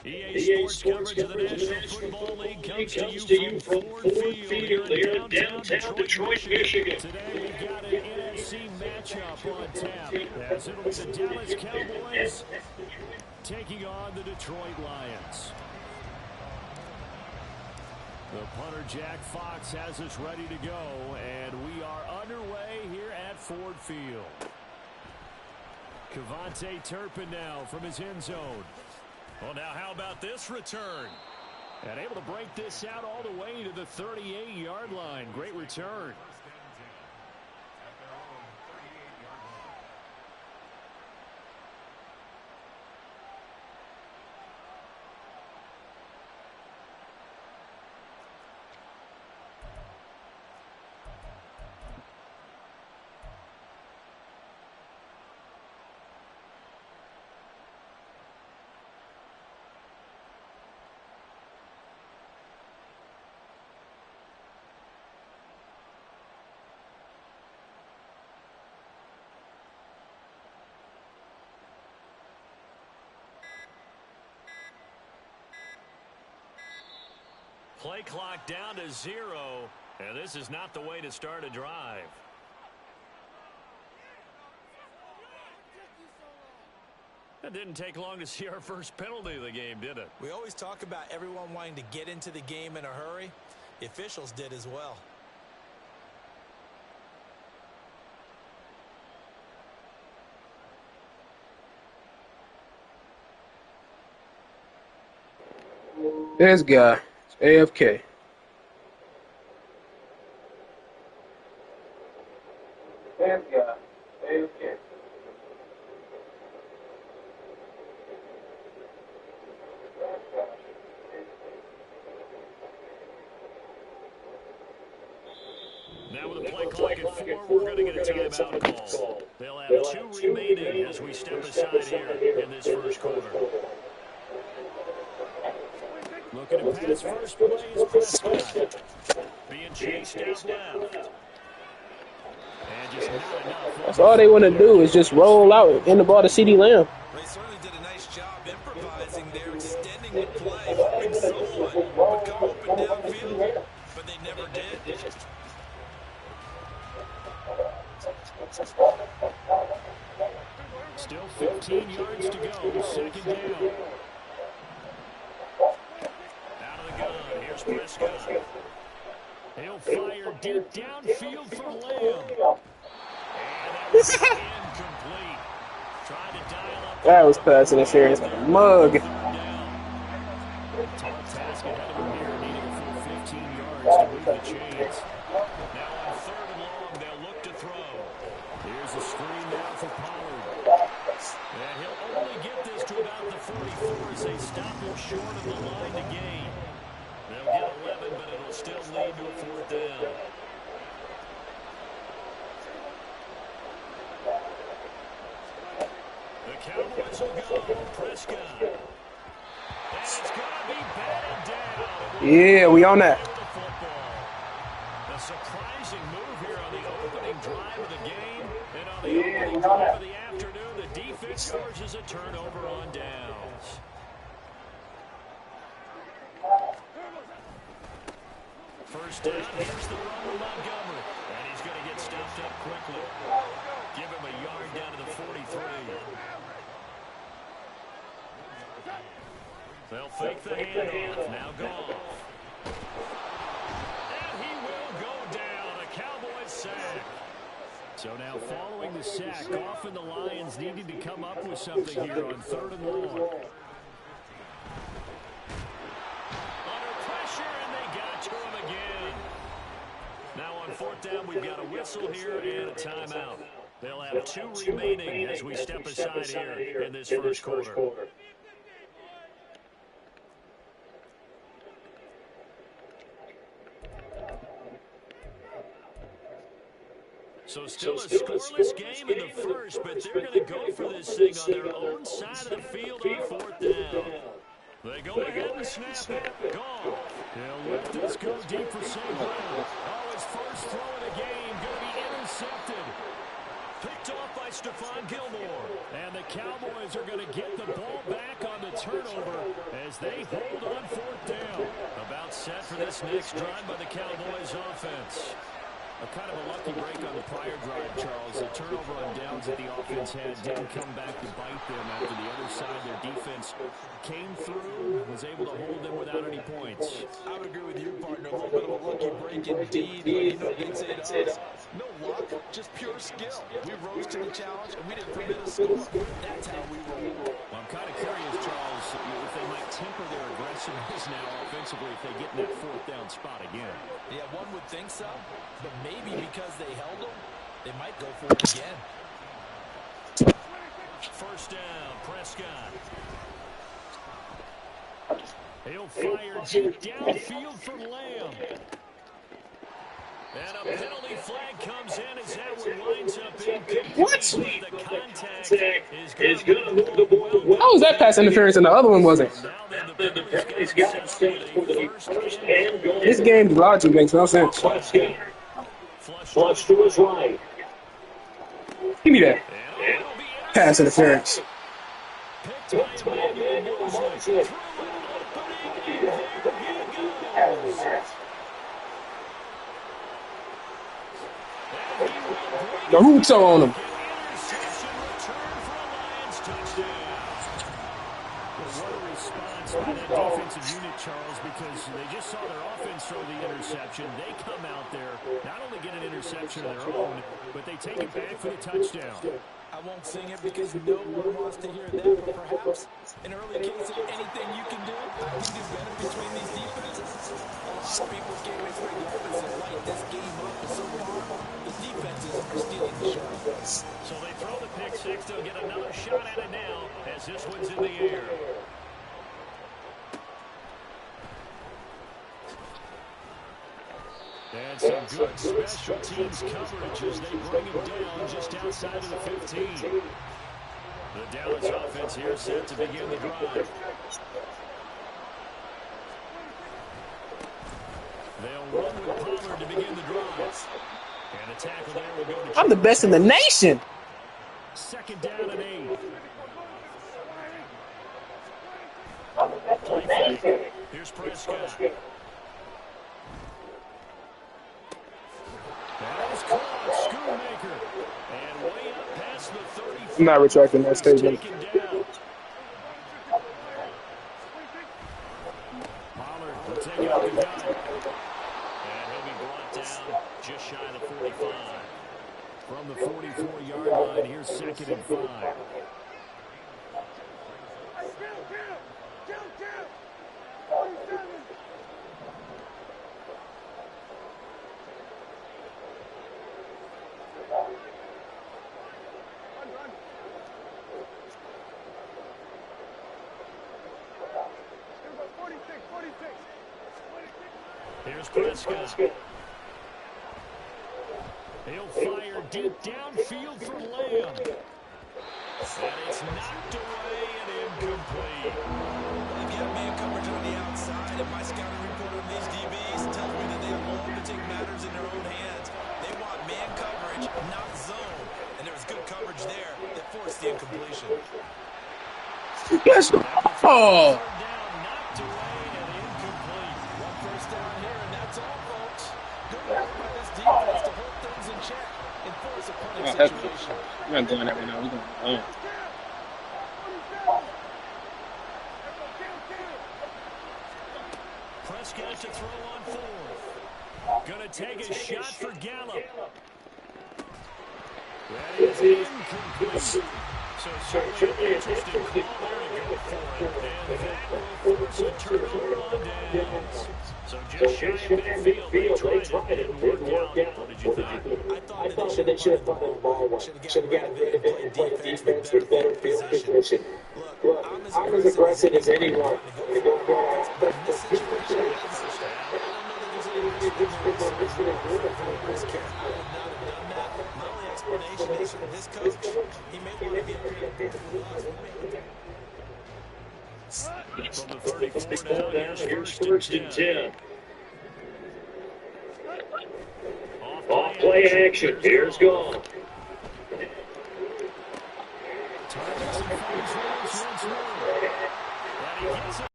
EA Sports coverage of the National Football League comes to you from Ford Field here in downtown Detroit, Michigan. Today we've got an NFC matchup on tap, as it'll be the Dallas Cowboys taking on the Detroit Lions. The punter, Jack Fox, has us ready to go, and we are underway here at Ford Field. Cavante Turpin now from his end zone. Well, now how about this return? And able to break this out all the way to the 38-yard line. Great return. Play clock down to 0, and this is not the way to start a drive. It didn't take long to see our first penalty of the game, did it? We always talk about everyone wanting to get into the game in a hurry. The officials did as well. This guy, AFK. This guy, AFK. Now with a play clock at 4, we're going to get a timeout call. They'll have 2 remaining as we step aside here in this first quarter. Looking to pass first play is Prescott. Being chased out left. And just not enough. That's all they want to do is just roll out in the ball to CeeDee Lamb. They certainly did a nice job improvising there, extending the play, hoping someone would come open downfield, but they never did. Still 15 yards to go, second down. Out of the gun, here's Prescott. He'll fire deep downfield for Lamb. And that was incomplete. Trying to dial up. That was pass interference like a mug. Tough task ahead of him here, needing a full 15 yards to move the chains. Now on third and long, they'll look to throw. Here's a screen now for Pollard. And he'll only get this to about the 44 as they stop him short of the line to gain. They'll get 11, but it'll still lead to a fourth down. The Cowboys will go. Prescott. And it's going to be batted down. Yeah, we on that. A surprising move here on the opening drive of the game. And on the opening drive of the afternoon, the defense forces a turnover on downs. First down, here's the run with Montgomery. And he's going to get stopped up quickly. Give him a yard down to the 43. They'll fake the handoff. Now Goff. And he will go down. A Cowboys sack. So now following the sack, Goff and the Lions needing to come up with something here on third and long. Under pressure, and they got to him again. Now on fourth down, we've got a whistle here and a timeout. They'll have two remaining as we step aside here in this first quarter. So still a scoreless game in the first, but they're going to go for this thing on their own side of the field on fourth down. They go ahead and snap it. Goff. He'll let this go deep for St. Brown. Oh, his first throw of the game going to be intercepted. Picked off by Stephon Gilmore. And the Cowboys are going to get the ball back on the turnover as they hold on fourth down. About set for this next drive by the Cowboys offense. A kind of a lucky break on the prior drive, Charles. The turnover on downs that the offense had didn't come back to bite them after the other side. Their defense came through, was able to hold them without any points. I would agree with you, partner. A little bit of a lucky break indeed. But you know what they'd say to us? No luck, just pure skill. We rose to the challenge, and we didn't permit a score. That's how we roll. Well, I'm kind of curious, Charles, if they might temper their aggressiveness now offensively if they get in that fourth down spot again. Yeah, one would think so. But maybe because they held them, they might go for it again. First down, Prescott. He'll fire deep downfield for Lamb. And a penalty flag comes in as that one winds up incomplete. What? The contact is going to move the ball. How was that pass interference and the other one wasn't? Now then, the penalty's got set for the first and goal. This game's logic makes no sense. Flush to his right. Give me that. Pass interference. Picked by Emmanuel Mosley. Through an opening, and there he goes. Naruto on him. Interception return for a Lions touchdown. What a response by that defensive unit, Charles, because they just saw their offense throw the interception. They come out there, not only get an interception of their own, but they take it back for the touchdown. I won't sing it because no one wants to hear that, but perhaps in early case of anything you can do, I can do better between these defenses. A lot of people came in for the offense and light this game up, but so far, the defenses are stealing the show. So they throw the pick six. They'll get another shot at it now as this one's in the air. And some good special teams coverage as they bring him down just outside of the 15. The Dallas offense here set to begin the drive. They'll run with Pollard to begin the drive. And the tackle there will go to I'm the best in the nation. Second down and 8. Play fake. Here's Prescott. That is caught. Schoonmaker. And way up past the 35. I'm not retracting that statement. Pollard will take out the gun. And he'll be brought down just shy of the 45. From the 44-yard line, here's 2nd and 5. Here's Prescott. He'll fire deep downfield for Lamb. And it's knocked away and incomplete. They've got man coverage on the outside, and my scouting report on these DBs tells me that they are willing to take matters in their own hands. They want man coverage, not zone. And there was good coverage there that forced the incompletion. Yes. Oh. Knocked away and incomplete. One first down here, and that's all, folks. Good work by this defense to hold things in check and force a punting situation. We're not doing that right now. We're going home. Prescott to throw on 4th. Gonna take a shot for Gallup. That is incomplete. So certainly an interesting call there to go for it. And that will force a turnover on downs. So just shy of midfield, they tried it. Didn't work out. What did you think? I thought that they should have punted the ball. Should have gotten rid of it and played defense with better position. Look, I'm as aggressive as anyone. But in this situation, I don't know that there's any risk here. I would not have done that. My only explanation is from this coach, he may want to be able to from the 34 down, here's 1st and 10. Off play action. Here's gone. Targets and finds Williams once more. And he gets it.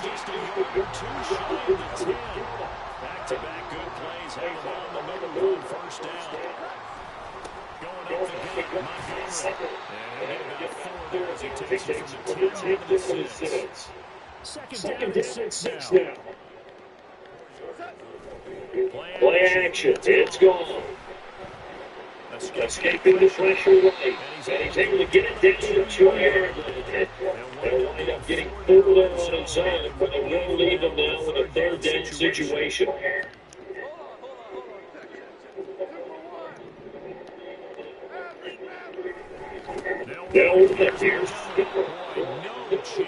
Just a yard or 2 shy of the 10. Back-to-back good plays have him on the move on 1st down. Going up the gut, Montgomery. And he'll get about 4 there as he takes it from the 10 to the 6. Second down and 6 now. Play action. It's gone. Escaping the pressure right. And he's able to get it down to the 2-yard line. They'll wind up getting further on his own, but they will leave him now in a 3rd down situation. Now, here's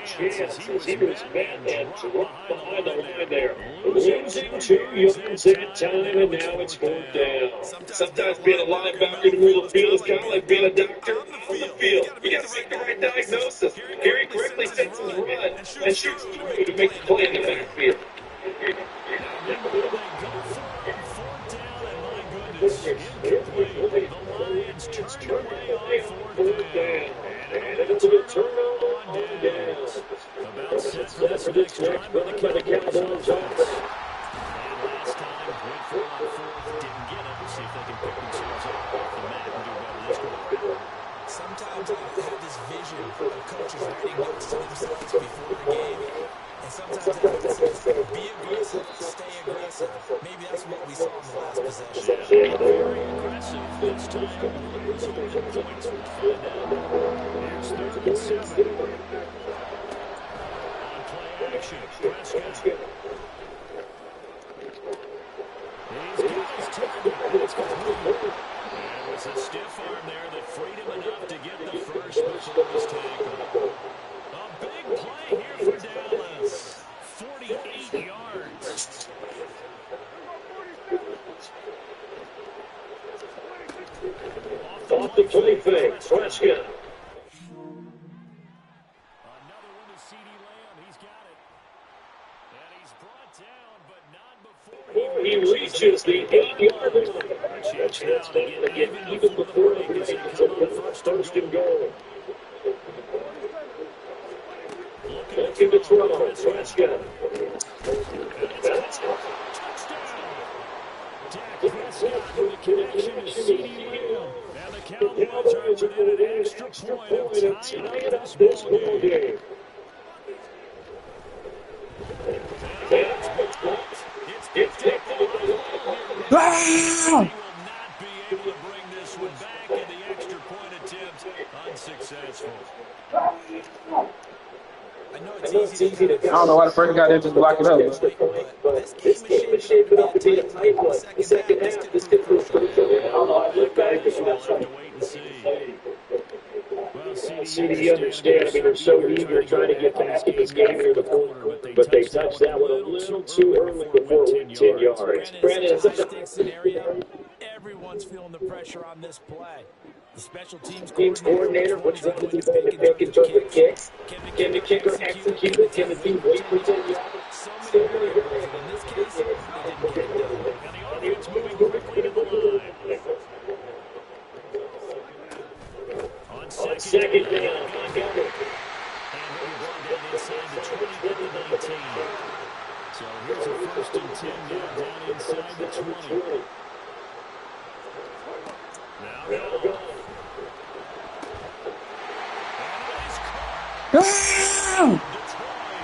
chance. He was met and dropped behind the line there. Losing 2 yards that time, and now it's 4th down. Sometimes being a linebacker in the middle of the field is kind of like being a doctor on the field. You got to make the right diagnosis. Here he quickly sets his run and shoots through to make the play in the backfield. Incomplete. The Lions turned away on 4th down. And it's a turnover on downs. About set for this next drive by the Cowboys offense. And last time, went for it on 4th, didn't get it. We'll see if they can pick themselves up off the mat and do better this go. Sometimes I have this vision of coaches writing notes to themselves before the game. And sometimes I have to say, be aggressive, stay aggressive. Maybe that's what we saw in the last possession. Yeah, very aggressive. This time, the result in points. We'll find out. Here's 3rd and 7. On play action, Prescott. He's got his target. It's complete. There was a stiff arm there that freed him enough to get the first before his tackle. A big play here for Dallas. 48 yards. Off the play fake, Prescott. Another one to C.D. Lamb. He's got it. And he's brought down, but not before He reaches reaches the 8-yard line. A chance now to get even before the break as they come up first and goal. Looking to throw, Prescott. Dak Prescott with a connection to CeeDee Lamb. And the Cowboys are within an extra point of tying up this ball game. It's picked up. Wow! He will not be able to bring this one back, and the extra point attempt unsuccessful. I know it's easy to I don't know why the first guy didn't just block it up. but this game is shaping up to be a tight one. The second half, this could prove crucial. I don't know how to back this We'll one have to up. wait and see. Well, CD understand. I mean, they're so eager trying to get back in this game here in the fourth quarter, but they touched that one a little too early before it went 10 yards. Brandon, It's a high-stakes scenario. Everyone's feeling the pressure on this play. The special teams coordinator, what is he going to pick in terms of kicks? Can the kicker execute it? Can the team wait for 10 yards? So many variables. In this case, they didn't get it done. And the offense moving quickly to the line. On Second down. and he'll be brought down inside the 20 at the 19. So here's a 1st and 10 now down inside the 20. Now Ah!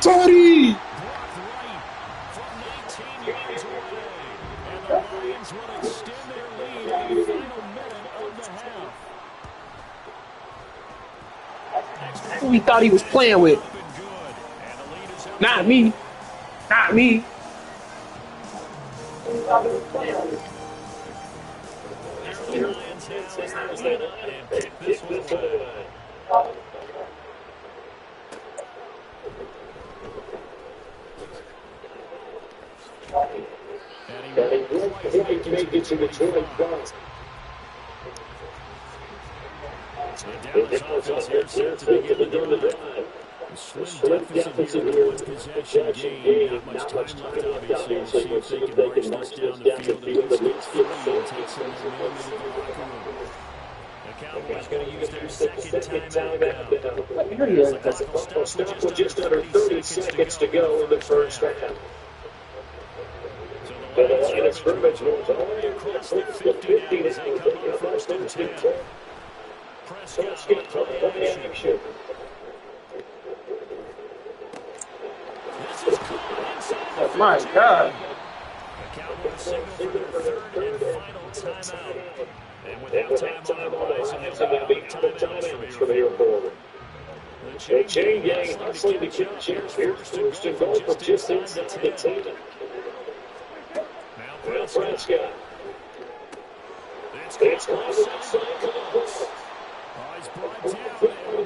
Tony! Brock Wright from 19 yards away. And the Lions will extend their lead in the final minute of the half. Who he thought he was playing with? Up and good. And the lead is out. Not me. Not me. The Lions have the lead and pick this one away. And he won't quite make it to the 25. The Dallas offense here set to begin the drive. A slim deficit here, one possession gain. Not much time left, obviously, to see if they can march this down the field at least get free and take some momentum into the locker room. The Cowboys going to use their second timeout now. As the clock stops with just under 30 seconds to go in the first half. So the line of scrimmage moves all the way across the 50 now as they come up first and 10. Prescott play action. This is caught inside the My God. The Cowboys signal for their third and final timeout. And without time on the horizon, there'll be other timeouts from here forward. The chain gang hustling to keep Chiefs first and goal from just inside the 10. Now Prescott. It's close outside close. He's brought down,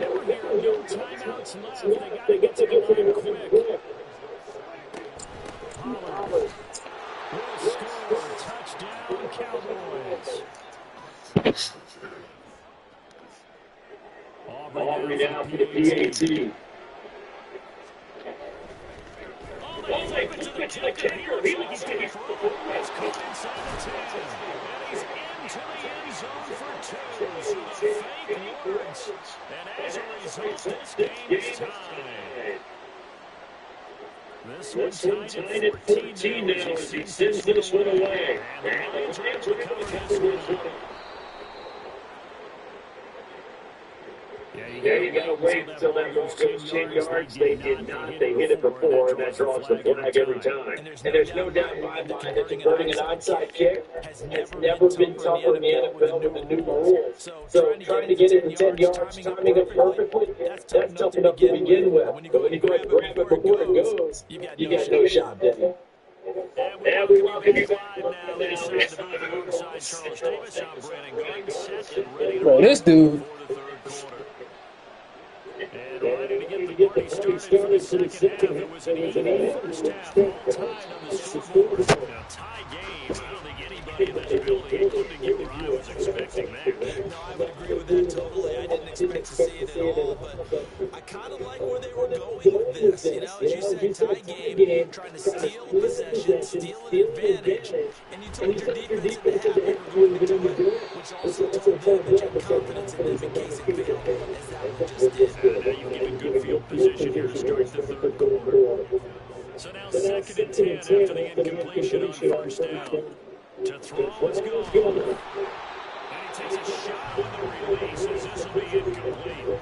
and we're here, no timeouts left. They got to get to the line quick. Pollard will score. Touchdown, Cowboys. Aubrey down for the PAT. Oh, they give it to the kicker. He looks good for a It's caught inside the 10. And he's into the end zone for 2. So the fake works. And as a result, this game is tied. This one tied at 14 now as he sends this one away. And the Lions are able to cover this one. Yeah, you gotta wait until that ball goes 10 yards. They did not. They hit it before, and that draws the flag every time. And there's no doubt in my mind that converting an onside kick has never been tougher in the NFL with the new rules. So trying to get it in 10 yards, timing it perfectly, that's tough enough to begin with. But when you go ahead and grab it before it goes, you got no shot there. And we welcome you back now inside the booth alongside Charles Davis. I'm Brandon Garden, set and ready to Bro, this dude. for the third quarter. And ready to get the party started for the second half. It was an even first half, all tied on the scoreboard. Now, tie game, I don't think anybody in this building, including you or I, was expecting that. No, I would agree with that totally. I didn't expect expect to see it at all, but I kind of like where they were going with this. You know, as you said, tie game, trying to steal possession, steal an advantage, and you told your defense at the half you were going to do it, which also told them that you had confidence in them in case it failed, as that one just did. Now you've given good field position here to start the third quarter. So now 2nd and 10 after the incompletion on first down. To throw is gone. And he takes a shot on the release as this will be incomplete. Well,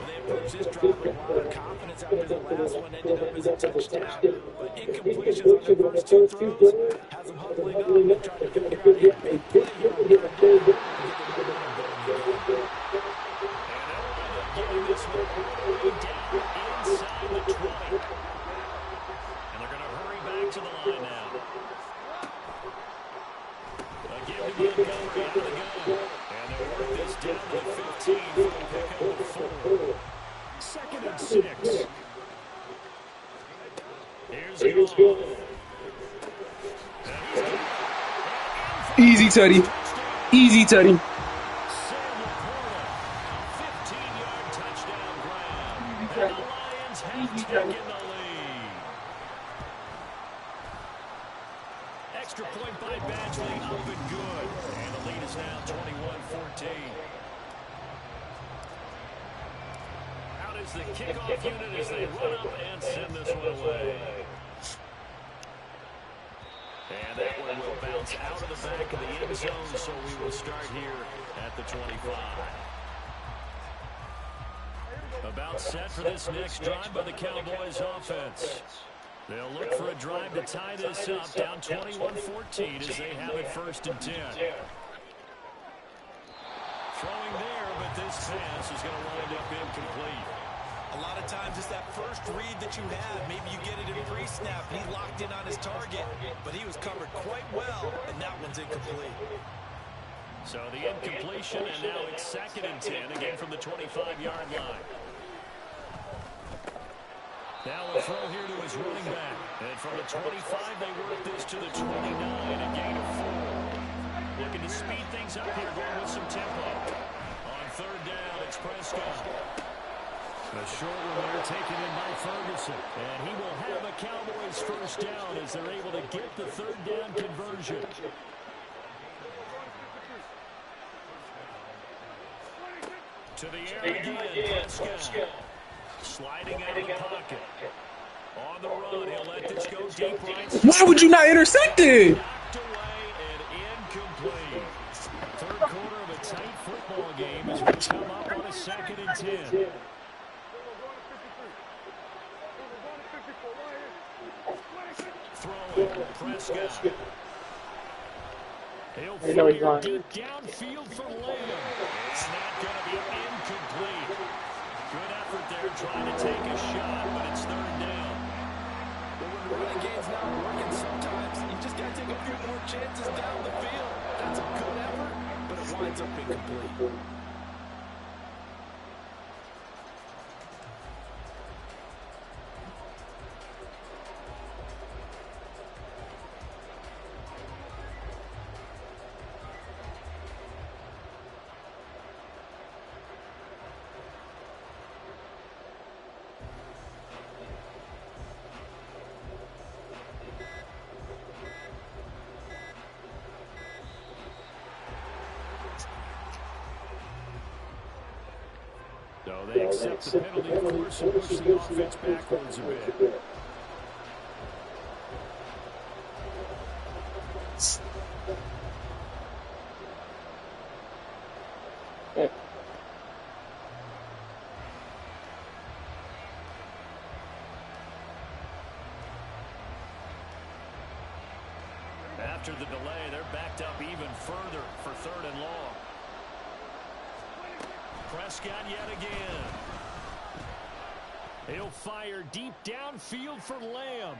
they approached this drive with a lot of confidence after the last one ended up as a touchdown. But incompletions on their first two throws has them huddling up and trying to figure out a big play here on third down. Getting this one all the way down inside the 20. And they're going to hurry back to the line now. A give to Montgomery out of the gun. And they'll work this down to the 15 for the pickup of 4. 2nd and 6. Here's Gall. Easy, Teddy. Easy, Teddy. Extra point by Badgley, up and good. And the lead is now 21-14. Out is the kickoff unit as they run up and send this one away. And that one will bounce out of the back of the end zone, so we will start here at the 25. About set for this next drive by the Cowboys offense. They'll look for a drive to tie this up, down 21-14 as they have it 1st and 10. Throwing there, but this pass is going to wind up incomplete. A lot of times it's that first read that you have. Maybe you get it in pre-snap. He locked in on his target, but he was covered quite well, and that one's incomplete. So the incompletion, and now it's 2nd and 10, again from the 25-yard line. Now a throw here to his running back. And from the 25, they work this to the 29, a gain of 4. Looking to speed things up here, going with some tempo. On 3rd down, it's Prescott. A short one there taken in by Ferguson. And he will have a Cowboys 1st down as they're able to get the 3rd down conversion. To the air again, Prescott. Sliding out of the pocket. On the run, he'll let this go deep right. Why would you not intercept it? Knocked away and incomplete. 3rd quarter of a tight football game as we come up on a 2nd and 10. Throwing, Prescott. He'll fire deep downfield for Lamb. It's not going to be incomplete. Good effort there trying to take a shot, but it's 3rd down. But when the running game's not working, sometimes you just got to take a few more chances down the field. That's a good effort, but it winds up incomplete. So they accept the penalty, of course, and push the offense backwards a bit. After the delay, they're backed up even further for 3rd and long. Prescott yet again. He'll fire deep downfield for Lamb.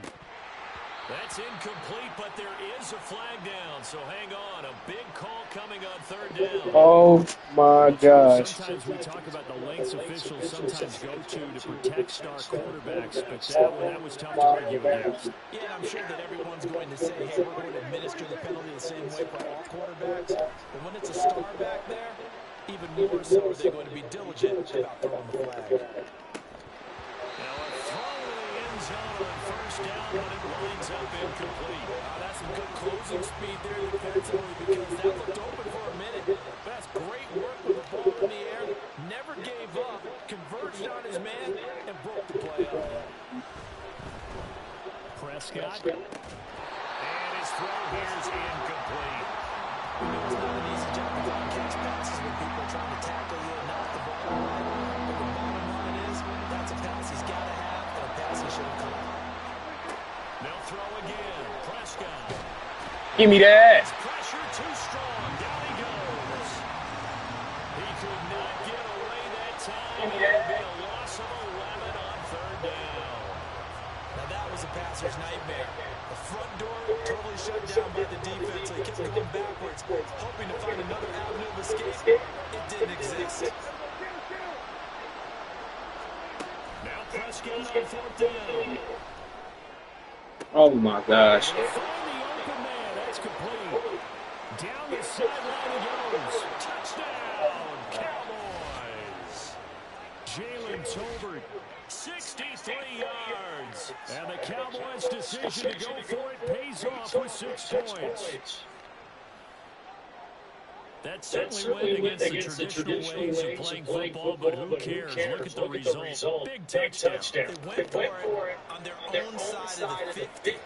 That's incomplete, but there is a flag down, so hang on. A big call coming on 3rd down. Oh, my gosh. Sometimes we talk about the lengths officials sometimes go to protect star quarterbacks, but that was tough to argue against. Yeah, I'm sure that everyone's going to say, hey, we're going to administer the penalty the same way for all quarterbacks. But when it's a star back there, even more so are they going to be diligent about throwing the flag. Now a throw to the end zone on first down, but it winds up incomplete. That's some good closing speed there defensively because that looked open for a minute. But that's great work with the ball in the air. Never gave up, converged on his man, and broke the play up. Prescott. And his throw here is incomplete. It's not an easy job to go and catch passes when people are trying to tackle you and knock the ball away. But the bottom line is, that's a pass he's got to have and a pass he should have caught. They'll throw again. Prescott. Give me that. Pressure too strong. Down he goes. He could not get away that time. It would be a loss of 11 on third down. Now that was a passer's nightmare. The front door totally shut down by the defense. So he kept going backwards, hoping to find another avenue of escape. It didn't exist. Now Prescott on fourth down. Oh my gosh. Find the open man. That's complete. Down the sideline he goes. Touchdown, Cowboys. Jalen Tolbert, 63 yards. And the Cowboys' decision to go for it pays off with 6 points. That certainly went against the traditional ways of playing football, but who cares? Look at the result. Big touchdown. They went for it on their own side of the 50.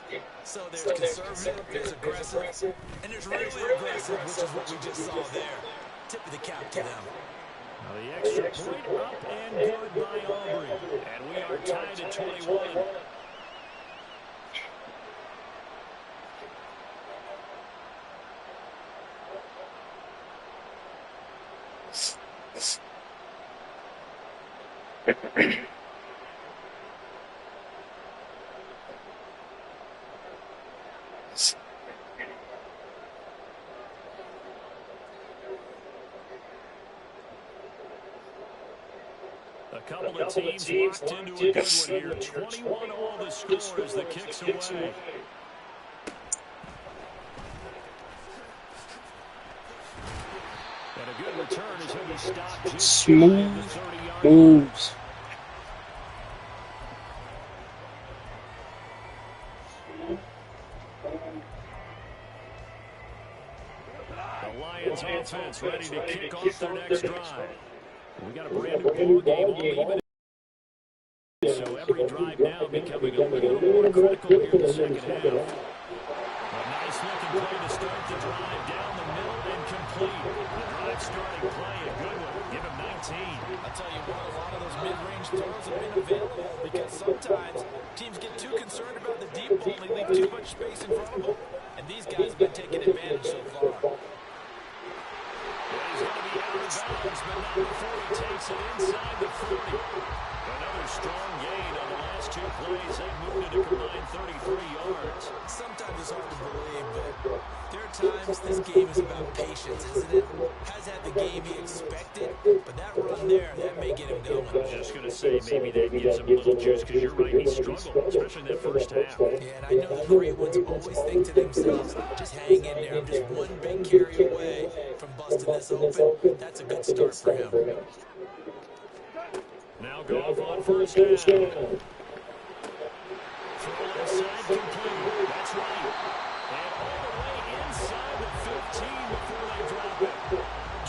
So there's conservative, there's aggressive, and there's really aggressive, which is what we just saw there. Tip of the cap to them. Now the extra point up and good by Aubrey. And we are tied at 21. A couple of teams locked into a good one here. 21 all the score as the kicks away. And a good return is he'll be stopped just Smooth the 30-yard moves. The Lions offense ready to kick off their next drive. We got a brand new ball game all even. So every drive now becoming a little more critical here in the second half. A nice looking play to start the drive down the middle and complete. The drive starting play, a good one. Give him 19. I'll tell you what, a lot of those mid-range throws have been available because sometimes teams get too concerned about the deep ball and they leave too much space in front of them. And these guys have been taking advantage so far. He's going to be out of bounds, but not before he takes it inside the 40. Another strong gain on the last 2 plays. They moved it a combined 33 yards. Sometimes it's hard to believe, but there are times this game is about patience, isn't it? Has had the game he expected, but that run there, that may get him going. Just going to say maybe that gives him a little juice because you're right, he struggled, especially in that first half. Yeah, and I know the great ones always think to themselves, just hang in there. I'm just one big carry away from busting this open. That's a good start for him. Now go off on first down. Throw left side complete. That's right. And all the way inside the 15 before they drop it.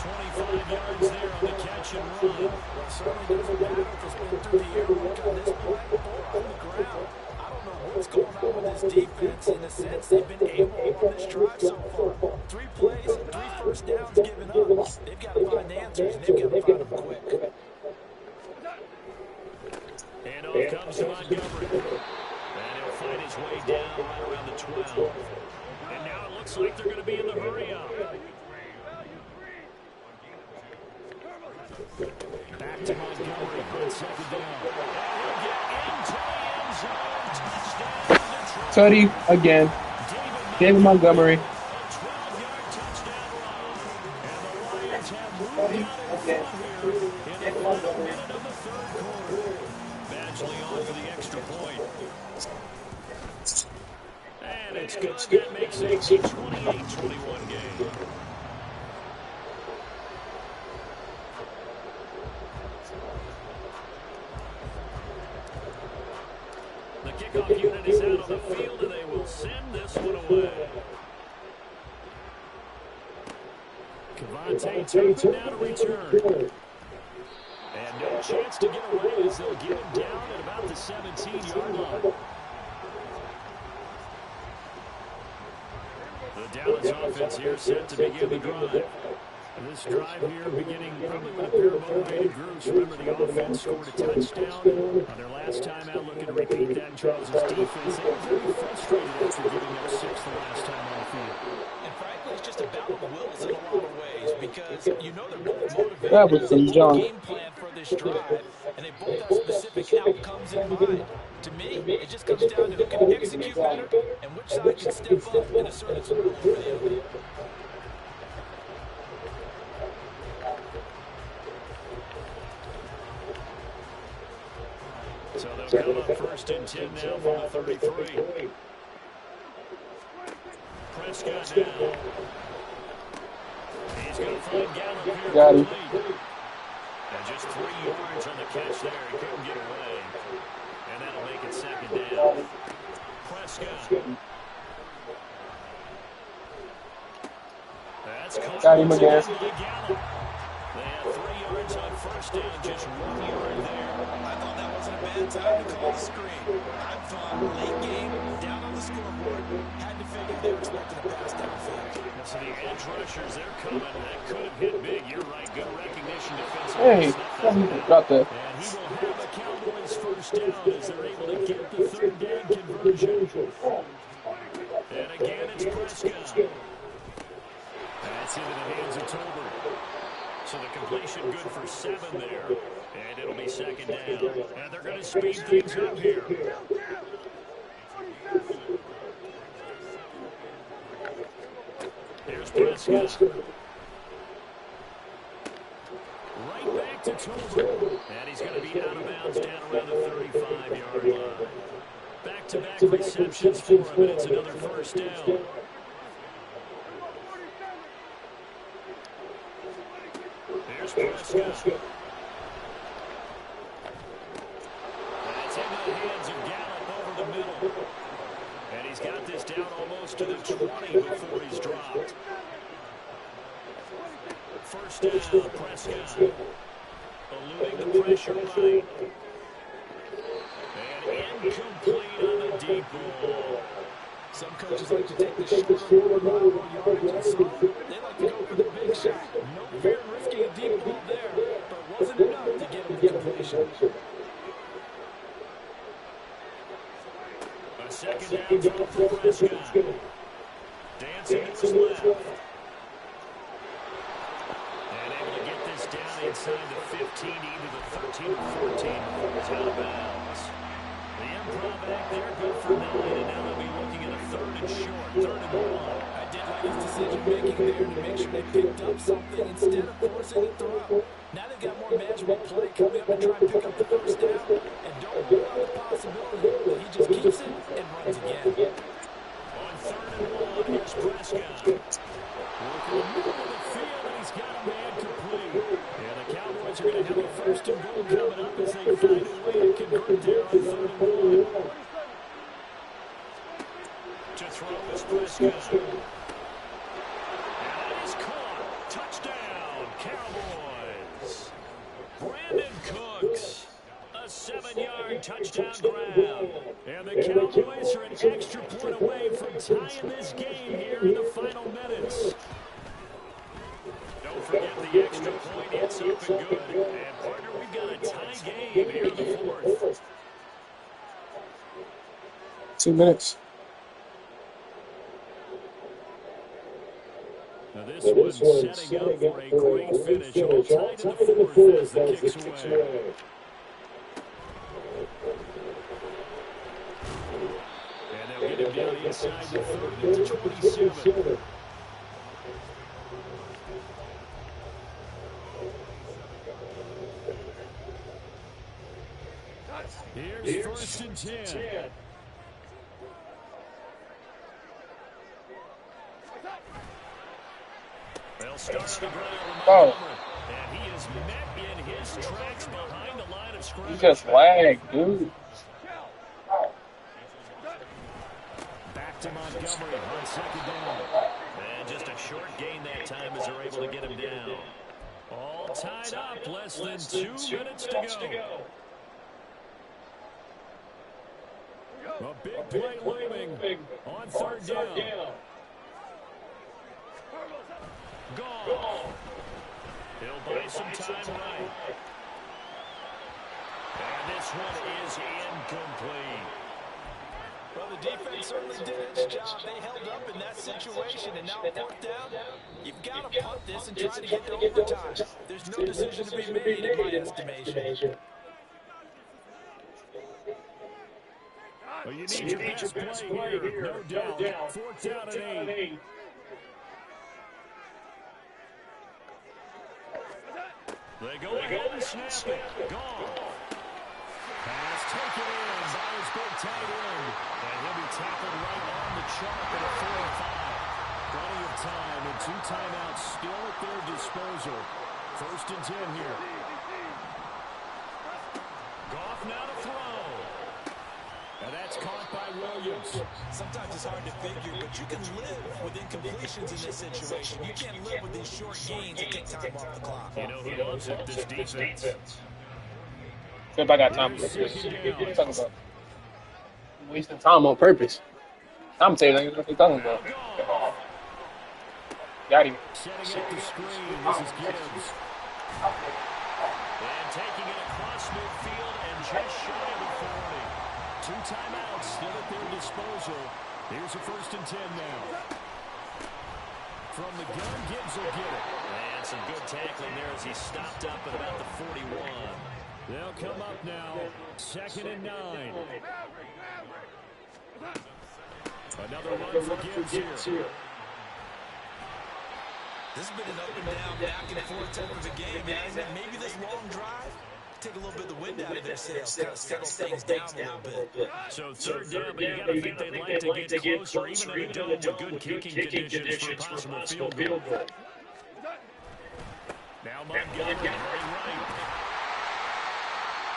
25 yards there on the catch and run. Well, certainly doesn't matter if it's been through the air work on this play or on the ground. I don't know what's going on with this defense. In a sense, they've been able on this drive so far. 3 plays, 3 first downs given up. They've got to find answers, and they've got to find them quick. And off comes Montgomery. And he'll find his way down right around the 12. And now it looks like they're going to be in the hurry-up. Back to Montgomery on second down. And he'll get into the end zone. Touchdown. Tutty again. David Montgomery. A 12-yard touchdown run. And the Lions have moved out in front here in the final minute of the third quarter. Badgley on for the extra point. And it's good. That makes it a 28-21 game. kickoff unit is out on the field, and they will send this one away. Cavante Turpin now to return. And no chance to get away as they'll get him down at about the 17-yard line. The Dallas offense here set to begin the drive. This drive here beginning probably with a pair of motivated groups. Remember, the offense scored a touchdown on their last time out, looking to repeat that in Charles' defense. They were very frustrated after giving up 6 the last time on the field. And frankly, it's just a battle of wills in a lot of ways because you know they're both motivated. That was some junk. Game plan for this drive, and they both have specific outcomes in mind. To me, it just comes down to who can execute better and which side can step up and assert its role over the other. So they'll come up first and 10 now from the 33. Prescott now. He's going to find Gallup here. Got him. And just 3 yards on the catch there. He couldn't get away. And that'll make it second down. Prescott. That's Got him again. They have 3 yards on first down, just 1 yard there. I thought that wasn't a bad time to call the screen. I thought late game, down on the scoreboard, had to figure they were expecting a pass downfield. So the edge rushers, they're coming. That could have hit big. You're right. Good recognition Hey, defensively. got that. And he will have the Cowboys first down as they're able to get the third down conversion. And again, it's Prescott. That's into the hands of Tolbert. So the completion good for 7 there. And it'll be second down. And they're going to speed things up here. Here's Prescott. Right back to Tolbert. And he's going to be out of bounds down around the 35-yard line. Back-to-back receptions for him, and it's another first down. Here's Prescott. That's into the hands of Gallup over the middle. And he's got this down almost to the 20 before he's dropped. First down, Prescott. Eluding the pressure right. And incomplete on the deep ball. Some coaches like to take the shorter, reliable yardage, and some they like to go for the big shot. No fear in risking a deep ball there, but it wasn't enough to get him the completion. A second down throw for Prescott. Dancing to his left. And able to get this down inside the 15, either the 13 or 14 before it's out of bounds. The improv act there, good for 9, and now they'll be looking at a 3rd and short, 3rd and 1. I did like his decision-making there to make sure they picked up something instead of forcing a throw. Now they've got more manageable play coming up and try to pick up the first down, and don't rule out the possibility that he just keeps it and runs again. On 3rd and 1, here's Prescott. Working the middle of the field, and he's got a man complete. And the Cowboys are going to have a 1st and goal coming up as they find a way to convert there on 3rd and 1. To throw is Prescott. And that is caught. Touchdown, Cowboys. Brandon Cooks. A 7-yard touchdown grab. And the Cowboys are an extra point away from tying this game here in the final minutes. Don't forget the extra point. It's up and good. And partner, we've got a tie game here in the 4th. 2 minutes. Now this one's setting up for a great finish. All tied in the 4th as the kick's away. And they'll get him down inside the 30 to 27. Here's 1st and 10. They'll start the ground. And he is met in his tracks behind the line of scrimmage. You just lagged, dude. back to Montgomery on second down. And just a short gain that time as they're able to get him down. All tied up, less than 2 minutes to go. A big play looming on third down. Gone. He'll buy some time right. And this one is incomplete. Well, the defense certainly did its job. They held up in that situation, and now fourth down, you've got to punt this and try to get to overtime. There's no decision to be made in my estimation. Well, you need your best play here, no doubt. Fourth down and 8. They go ahead and snap it. Gone. Pass taken in by his big tight end. And he'll be tackled right on the chalk at a 45. Plenty of time and 2 timeouts still at their disposal. First and 10 here. Goff now to throw. And that's caught by Williams. Sometimes it's hard to figure, but you can live with incompletions in this situation. You can't live with these short gains and take time off the clock. You know who loves it? This defense. If I got time for this. What are you talking about? Wasting time on purpose. I'm telling you what you're talking about. Got him. Setting up the screen. This is Gibbs. And taking it across midfield and just shy of the 40. 2 timeouts still at their disposal. Here's a first and 10 now. From the gun, Gibbs will get it. And some good tackling there as he stopped up at about the 41. They'll come up now. Second and 9. Another run for Gibbs here. This has been an up and down, back and forth type of a game, hasn't it? Maybe this long drive, take a little bit of the wind out of their sails, kind of settle things down a little bit. So third down, but you got to think they'd like to get closer, even in a dome with good kicking conditions for possible field goal. Now Montgomery, right.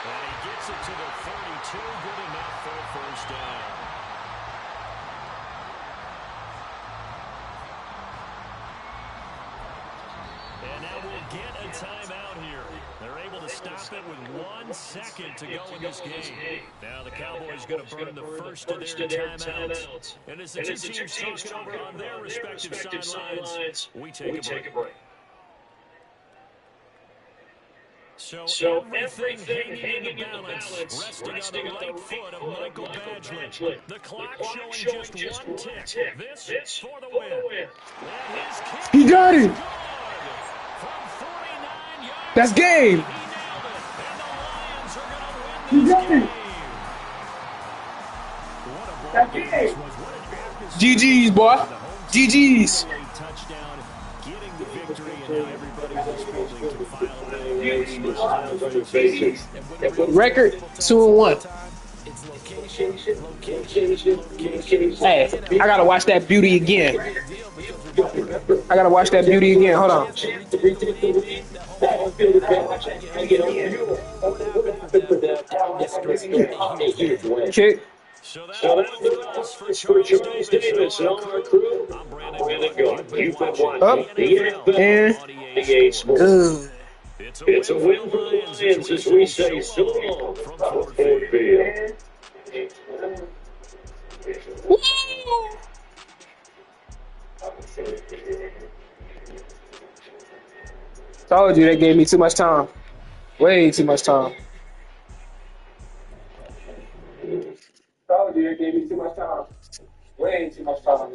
And he gets it to the 32, good enough for a first down. And now we'll get a timeout here. They're able to stop it with 1 second to go in this game. Now the Cowboys going to burn the first of their timeouts. And as the two teams talking over on their respective sidelines, we take a break. So everything hanging in the balance, resting on the right foot of Michael Badgley. The clock showing just 1 tick. This for the win. He got it. That's game. He got it. That's game. GG's, boy. GG's. Record 2-1. Hey, I gotta watch that beauty again. Hold on. Kick. So that's for Charles Davis and all our crew. I'm Brandon Gunn. You've been watching the NFL Sports. It's a win for the Lions as we say so long from Ford Field. Told you they gave me too much time. Way too much time. Told you they gave me too much time. Way too much time.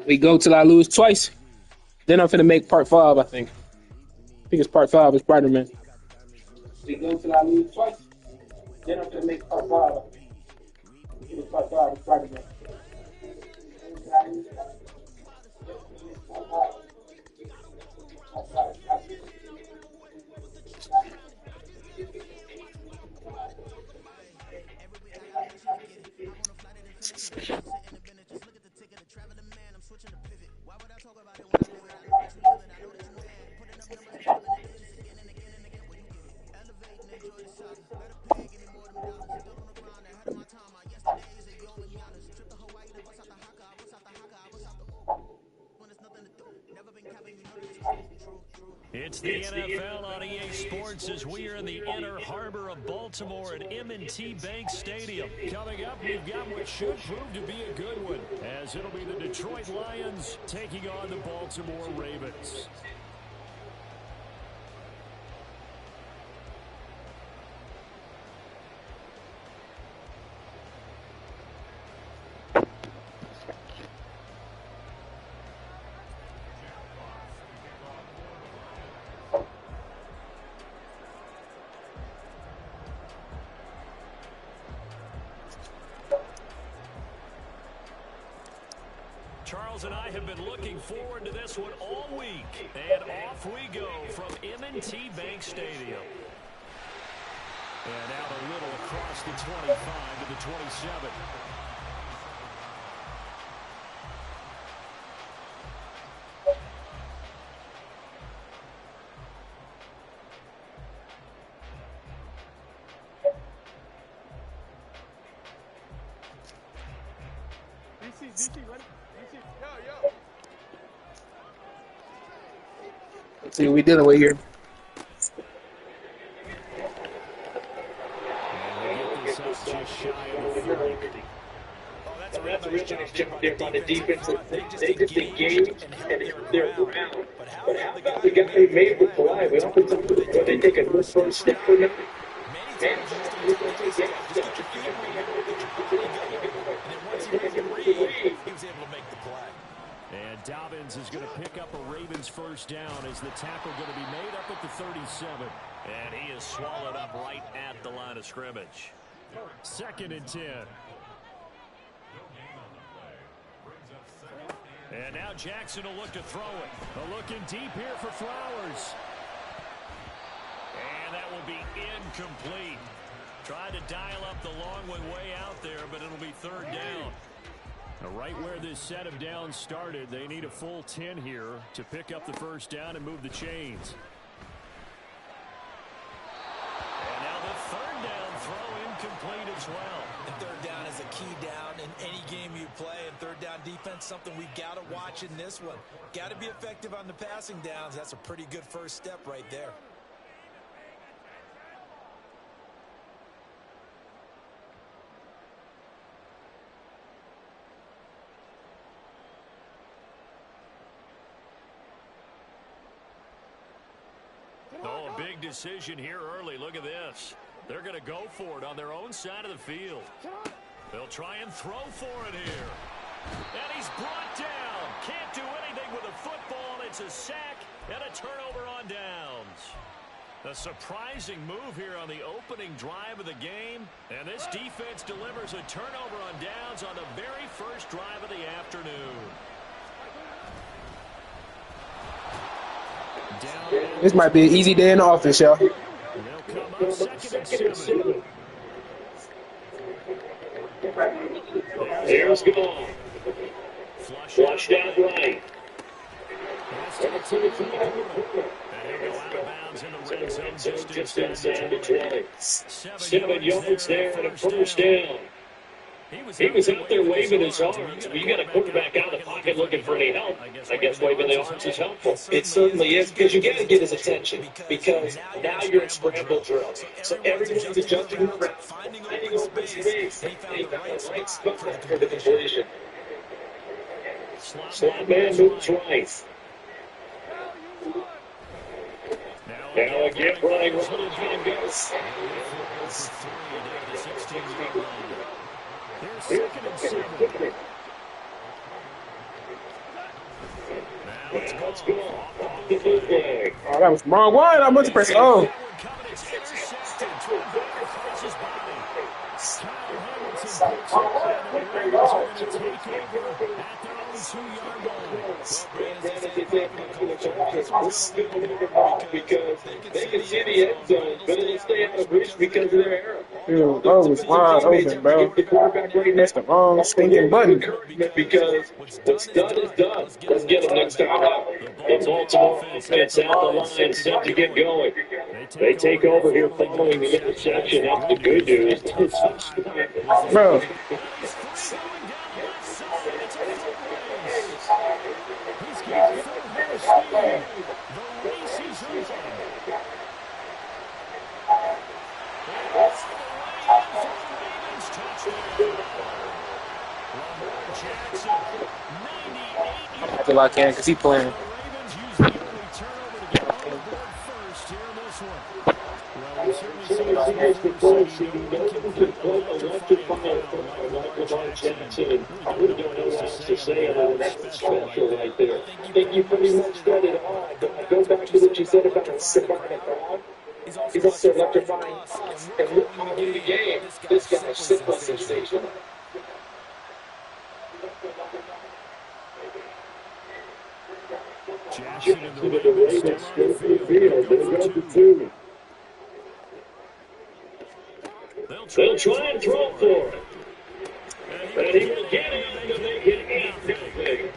We go till I lose twice. Then I'm finna make part 5, I think. I think it's part 5 of Spider-Man. We go till I lose twice. Then I'm finna make part 5. I think it's part 5 of Spider-Man. It's the NFL on EA Sports as we are in the inner harbor of Baltimore at M&T Bank Stadium. Coming up, we've got what should prove to be a good one, as it'll be the Detroit Lions taking on the Baltimore Ravens. Charles and I have been looking forward to this one all week. And off we go from M&T Bank Stadium. And out a little across the 25 to the 27. DC, ready? Yo. Let's see what we dealing with here. That's a really nice job there by the defense. They just engaged and they're around. But how the guy made the play? We don't think that they take a good first step or not. Many times you just don't take steps. Just get your feet on the ground, get your body going. And then once he was in the read, he was able to make the play. And Dobbins is going to pick up a Ravens first down as the tackle going to be made up at the 37. And he is swallowed up right at the line of scrimmage. 2nd and 10. And now Jackson will look to throw it. Looking deep here for Flowers. And that will be incomplete. Tried to dial up the long one way out there, but it'll be 3rd down. Now, right where this set of downs started, they need a full 10 here to pick up the first down and move the chains. And now the 3rd down throw incomplete as well. And 3rd down is a key down in any game you play. And 3rd down defense, something we've got to watch in this one. Got to be effective on the passing downs. That's a pretty good first step right there. Oh, a big decision here early. Look at this. They're going to go for it on their own side of the field. They'll try and throw for it here. And he's brought down. Can't do anything with a football. It's a sack and a turnover on downs. A surprising move here on the opening drive of the game. And this defense delivers a turnover on downs on the very first drive of the afternoon. This might be an easy day in the office, y'all. They'll come up 2nd and 7. There's Gall. Flushed out right. And he'll go out of bounds in the red zone Just inside the 20. 7 yards there and a first down. He was out there waving his arms. When you got a quarterback out of the pocket looking for any help, I guess waving the arms is helpful. It certainly is, because you got to get his attention, because now you're in scramble drill. So everyone's adjusting around, finding open space, and he found the right spot for the completion. Slot man moves right. Now again, running little time goes. Here's 2nd and 7. Let's go. The blue flag. Oh, that was the wrong one. I meant to press O. It's intercepted. Trying to find across his body. Kyle Hamilton picks it, and the Ravens are going to take over at their own 2-yard line. Well, Brandon, as you think this still because they can see the end zone, but it'll stay out of reach because of their arrow. Dude, that was wide open, bro. The quarterback right That's the wrong stinking button. because what's done is done. Let's get them next time out. And Baltimore gets out the line, set to get going. They take over here following the interception. That's the good news. Bro. I feel like I can because he's playing. I think you pretty much said it all. Go back to what you said about Savannah. He's also electrifying and looking the game. This guy's simple sensation. Jackson and the Ravens still on the field. They'll go for 2. They'll try and throw for it. And he will get it to make it 8-0.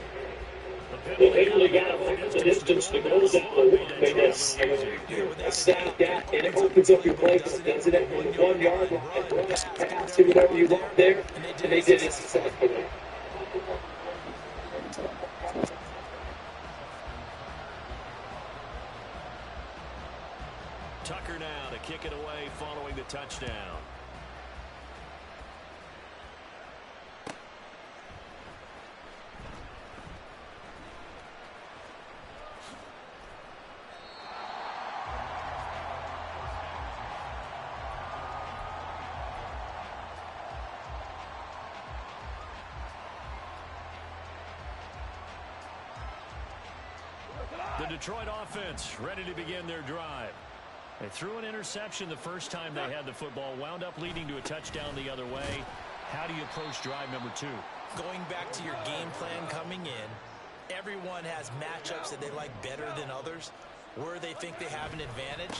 The penalty got him the distance to go down the way. They snap that, and it opens up your play. Does it at 1 yard line? Pass to whatever you want there, and they did it successfully. Tucker now to kick it away following the touchdown. The Detroit offense ready to begin their drive. They threw an interception the first time they had the football, wound up leading to a touchdown the other way. How do you approach drive number 2? Going back to your game plan coming in, everyone has matchups that they like better than others. Where they think they have an advantage,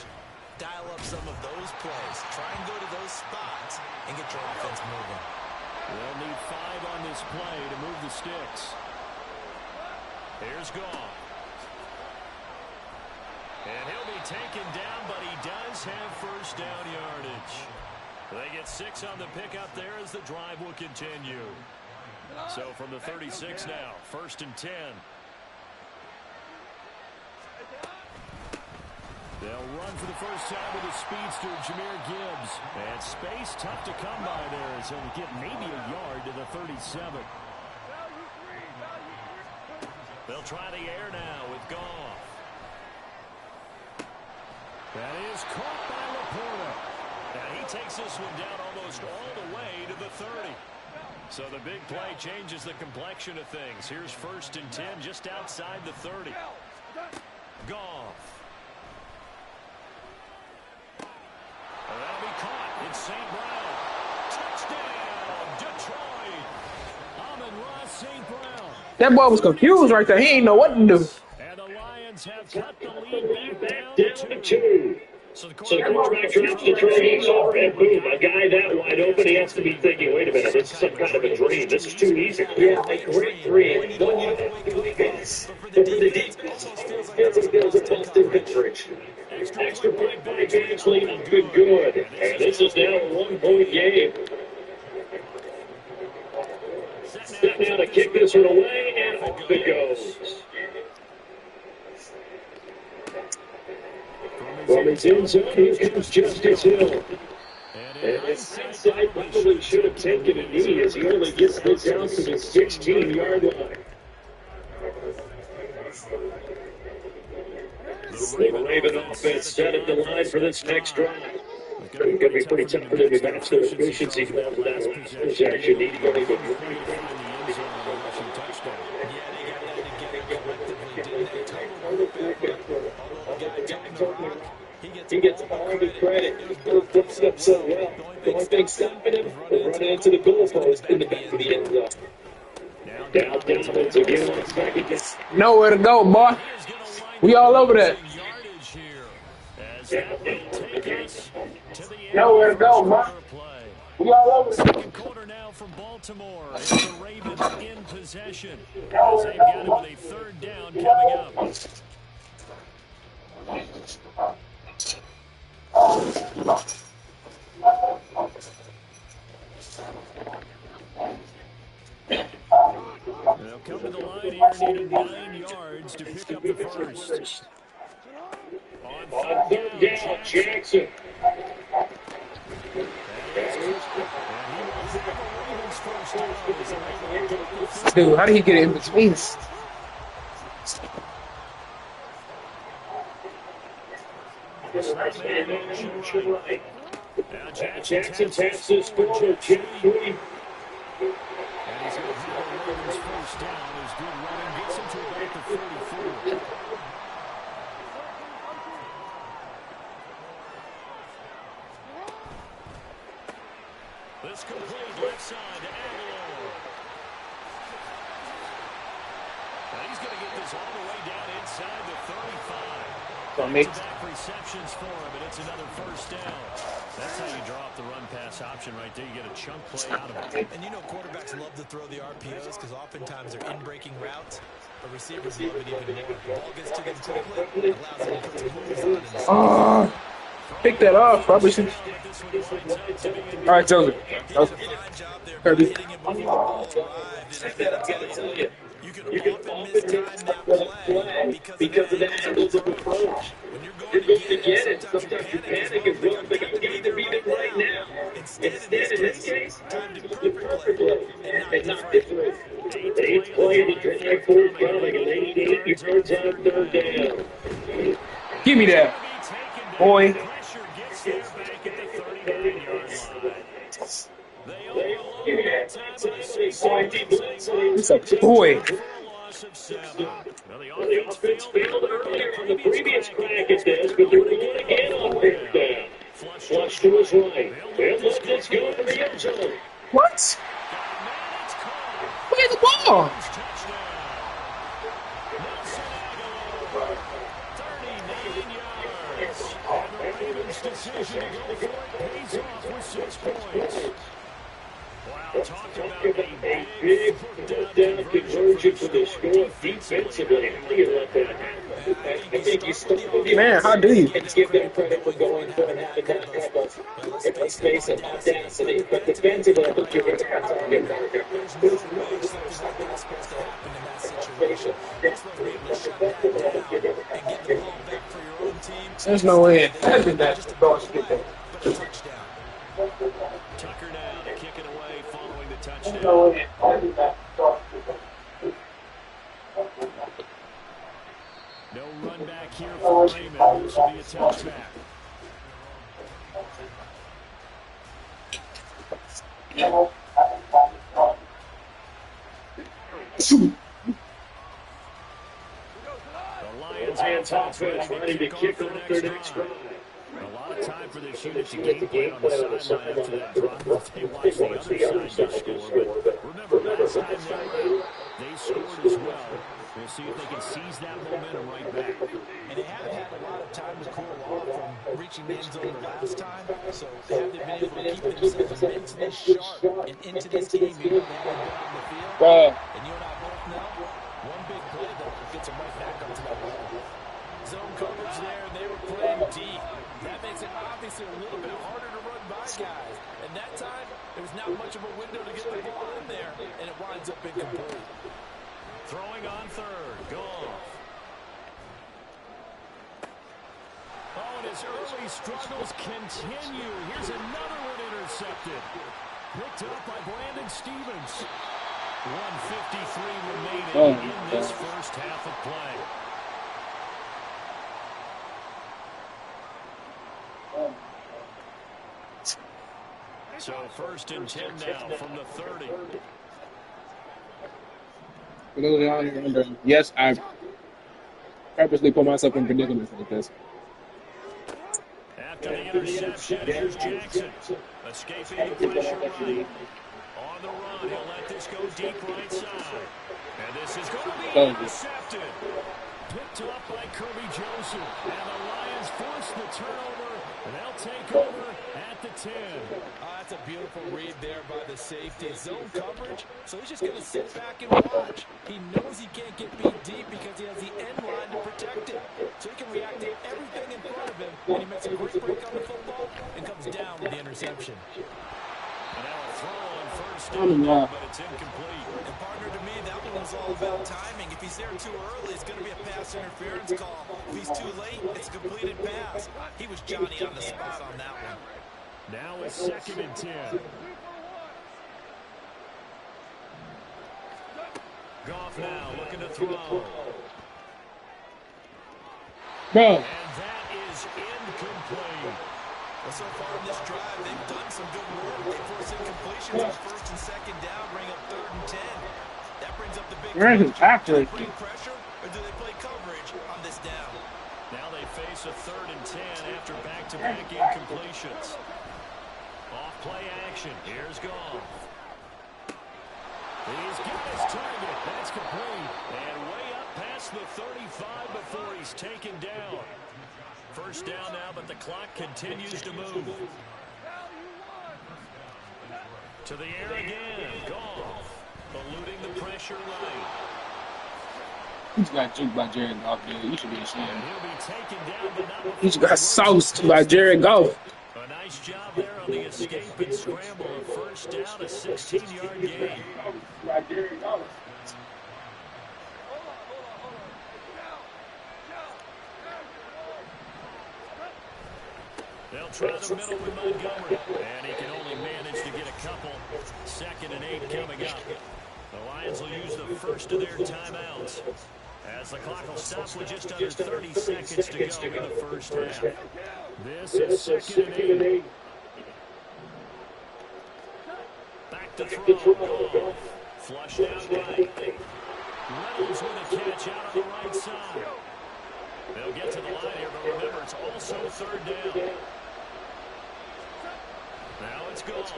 dial up some of those plays. Try and go to those spots and get your offense moving. They'll need 5 on this play to move the sticks. Here's Goff. And he'll be taken down, but he does have first down yardage. They get 6 on the pickup there as the drive will continue. So from the 36 now, 1st and 10. They'll run for the first time with a speedster, Jahmyr Gibbs. And space tough to come by there as he'll get maybe a yard to the 37. They'll try the air now with Goff. That is caught by Laporta. And he takes this one down almost all the way to the 30. So the big play changes the complexion of things. Here's 1st and 10 just outside the 30. Goff. And that'll be caught. It's St. Brown. Touchdown, Detroit. Amon-Ra St. Brown. That boy was confused right there. He didn't know what to do. And the Lions have cut the lead back Down to 2. So the quarterback drops the training over, and boom, a guy that wide open, he has to be thinking, wait a minute, this is some kind of a dream. This is too easy. Yeah, a great dream. But for the defense, it feels a busted coverage. Extra point by James Lee, good. And this is now a 1-point game. Set now to kick this one away, and off it goes. From his end zone, here comes Justice Hill. And his inside probably should have taken a knee as he only gets this down to the 16-yard line. The Raven offense set at the line for this next drive. It's going to be pretty tough for them to match their efficiency level with that possession. Needing only the Yeah, they got to get it collectively, didn't they? He gets all the credit. He puts up so well. The only thing stopping him was running into the goalpost in the back of the end zone. Now Donovan again on his back against. Nowhere to go, boy. We all over that. Nowhere to go, boy. We all over that. Second quarter now from Baltimore. It's the Ravens in possession as they've got it with a third down coming up. They'll come to the line here, needing 9 yards to pick up the first. On third down, Jackson. Dude, how did he get in between us? Now Jackson taps his score, 2-3. And he's going to have the Ravens first down. His good running gets him to about the 34. This complete left side to Aguilar. And he's going to get this all the way down inside the 35. Back-to-back receptions for him, and it's another first down. That's how you draw up the run-pass option right there. You get a chunk play out of it. And you know quarterbacks love to throw the RPOs because oftentimes they're in-breaking routes, but receivers love it even more. The ball gets to them quickly, it allows them to put some moves on it. Oh, pick that off. Probably should. All right, Joseph. Kirby. You can often mistime that play because of that angles of approach. When you're going to get it, sometimes you panic as well. But you need to beat it right now. Instead, in this case, timed it perfectly and not different. Eighth play of the drive, fourth coming, and they get your yards on third down. Give me that, boy. Pressure gets there back at the 39-yard line. They overload that time of the 6. It's a boy. Loss of 7. Well, the The offense failed earlier on the previous crack at this, but they're going again on third down. Flush to his right. They'll let this go in the end zone. What? Where's the ball? Touchdown. Nelson Aguilar, 39 yards. And the Ravens' decision to go for it pays off with 6 points. Wow, talk about a big foot-down Conversion for the score defensively. How do you let that happen? I think you still Man, how do you? and give them credit for going for and having that type of space and audacity. But defensively, I think you're going to have to get better. There's no way something like that's supposed to happen in that situation. You're supposed to be able to shut that down and get the ball back for your own team. There's no way. That's been that. But a touchdown. Tucker now to kick it away following the touchdown. No way. No run back here for Raymond. This will be a touchback. The Lions offense ready to kick off their next drive. A lot of time for this unit to game plan on the sideline after that drop. They watch the other side to score. But remember, last time they scored as well. We'll see if they can seize that momentum right back. And they haven't had a lot of time to cool off from reaching the end zone the last time. So have they been able to keep themselves mentally sharp and into this team, even though they haven't been on the field? Bruh. And you and I both know, one big play that gets them right back up to that level. Zone coverage there, and they were playing deep. That makes it obviously a little bit harder to run by guys. And that time, there was not much of a window to get the ball in there, and it winds up incomplete. Throwing on third. Goff. Oh, and his early struggles continue. Here's another one intercepted. Picked up by Brandon Stevens. 1:53 remaining in this first half of play. So first and 10 now from the 30. For those of y'all who are wondering, yes, I purposely put myself in predicaments like this. interception. Here's Jackson. Escaping the pressure right. On the run, he'll let this go deep right side. And this is going to be intercepted. Picked up by Kirby Joseph. And the Lions force the turnover. And they'll take over at the 10. That's a beautiful read there by the safety. Zone coverage, so he's just going to sit back and watch. He knows he can't get beat deep because he has the end line to protect it. So he can react to everything in front of him, and he makes a great break on the football and comes down with the interception. And now a throw on first down, but it's incomplete. And partner, to me, that one was all about timing. If he's there too early, it's going to be a pass interference call. If he's too late, it's a completed pass. He was Johnny on the spot on that one. Now it's 2nd and 10. Goff now looking to throw. Bro. And that is incomplete. Well, so far in this drive, they've done some good work. They force incompletions on 1st and 2nd down, bring up 3rd and 10. That brings up the big question. Do they bring pressure or do they play coverage on this down? Now they face a 3rd and 10 after back-to-back incompletions. Off play action. Here's Goff. He's got his target. That's complete. And way up past the 35 before he's taken down. First down now, but the clock continues to move. To the air again. Goff. Eluding the pressure right. He's got juked by Jared Goff, dude. You should be ashamed. He'll be taken down, but not before. He's got sauced by Jared Goff. A nice job there on the escape and scramble. A first down, a 16-yard gain. They'll try the middle with Montgomery. And he can only manage to get a couple. 2nd and 8 coming up. The Lions will use the first of their timeouts, as the clock will stop with just under 30 seconds to go in the first half. This is 2nd and 8. Back to throw. Goff. Flushed out right. Reynolds with a catch out on the right side. They'll get to the line here, but remember, it's also 3rd down. Now it's Goff.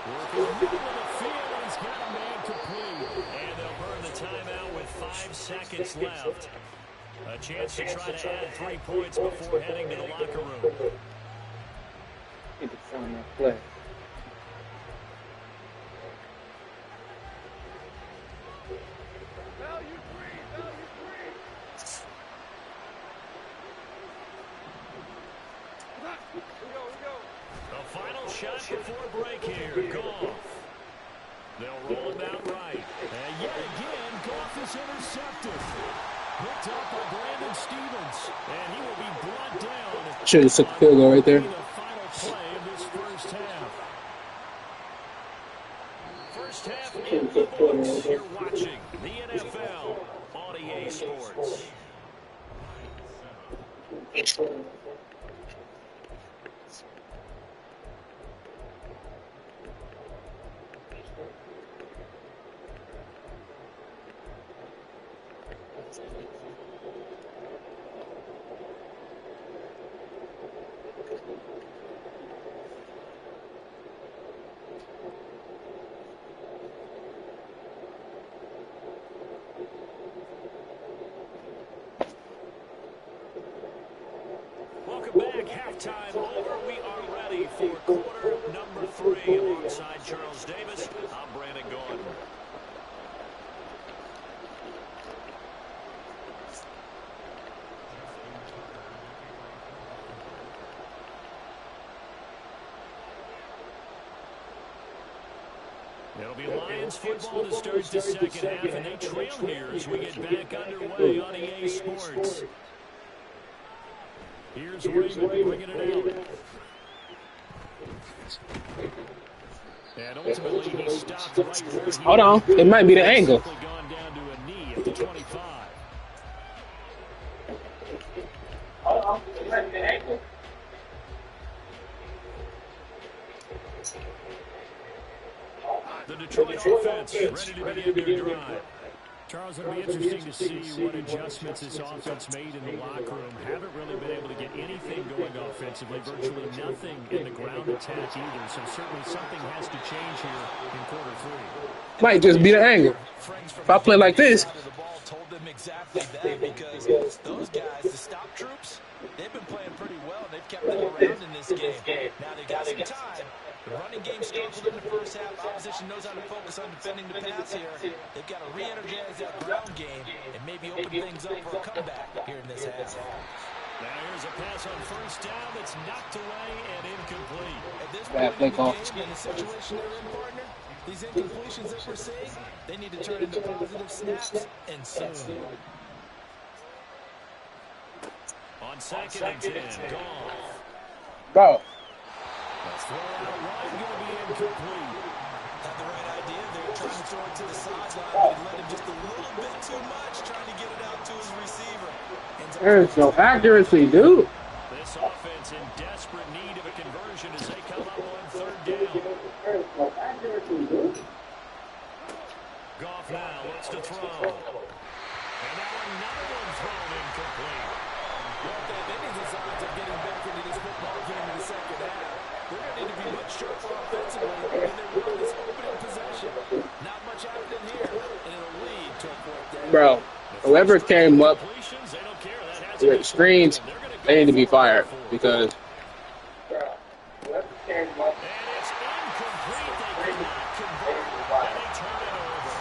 Working middle of the field, and he's got a man complete. And they'll burn the timeout with 5 seconds left. A chance to try to add 3 points before heading to the locker room. Get the phone that play. A final shot before break here. Goff. They'll roll him out right. And yet again, Goff is intercepted. Picked up by Brandon Stevens. And he will be brought down. Should have took the field goal right there. The final play of this first half. First half in the books. You're watching the NFL on EA Sports. Welcome back. Halftime over. We are ready for quarter number 3. Alongside Charles Davis, I'm Brandon Gordon. It'll be Lions football to start the second half, and they trail here as we get back underway on EA Sports. Here's Raymond bringing it out. And ultimately he stopped right where he Hold on. It might be the angle. gone down to a knee at the 25. The Detroit offense ready to begin their drive. Charles, it'll be interesting to see what adjustments this offense made in the locker room. Haven't really been able to get anything going offensively, virtually nothing in the ground attack either. So certainly something has to change here in quarter 3. Might just be the angle. If I play like this. Told them exactly that because those guys, the stop troops, they've been playing pretty well. They've kept them around in this game. Now they've got some time. The running game struggled in the first half. Opposition knows how to focus on defending the pass here. They've got to re-energize that ground game and maybe open things up for a comeback here in this half. Now here's a pass on first down that's knocked away and incomplete. At this point in the game, in the situation they're in, partner, these incompletions that we're seeing, they need to turn into positive snaps and soon. On second and 10, Goff. Go. Throw out wide, going to be incomplete. Had the right idea there, trying to throw it to the sideline, but he led him just a little bit too much, trying to get it out to his receiver. There's no accuracy, dude. This offense in desperate need of a conversion as they come up on third down. Goff now looks to throw. And now another one thrown incomplete. Well, if they have any designs of getting back into this football game in the second half, they're going to need to be much sharper offensively when they run this opening possession. Not much happening here, and it'll lead to a fourth down. Bro, whoever came up with screens, they need to be fired because. And it's incomplete. They could not convert, and they turn it over.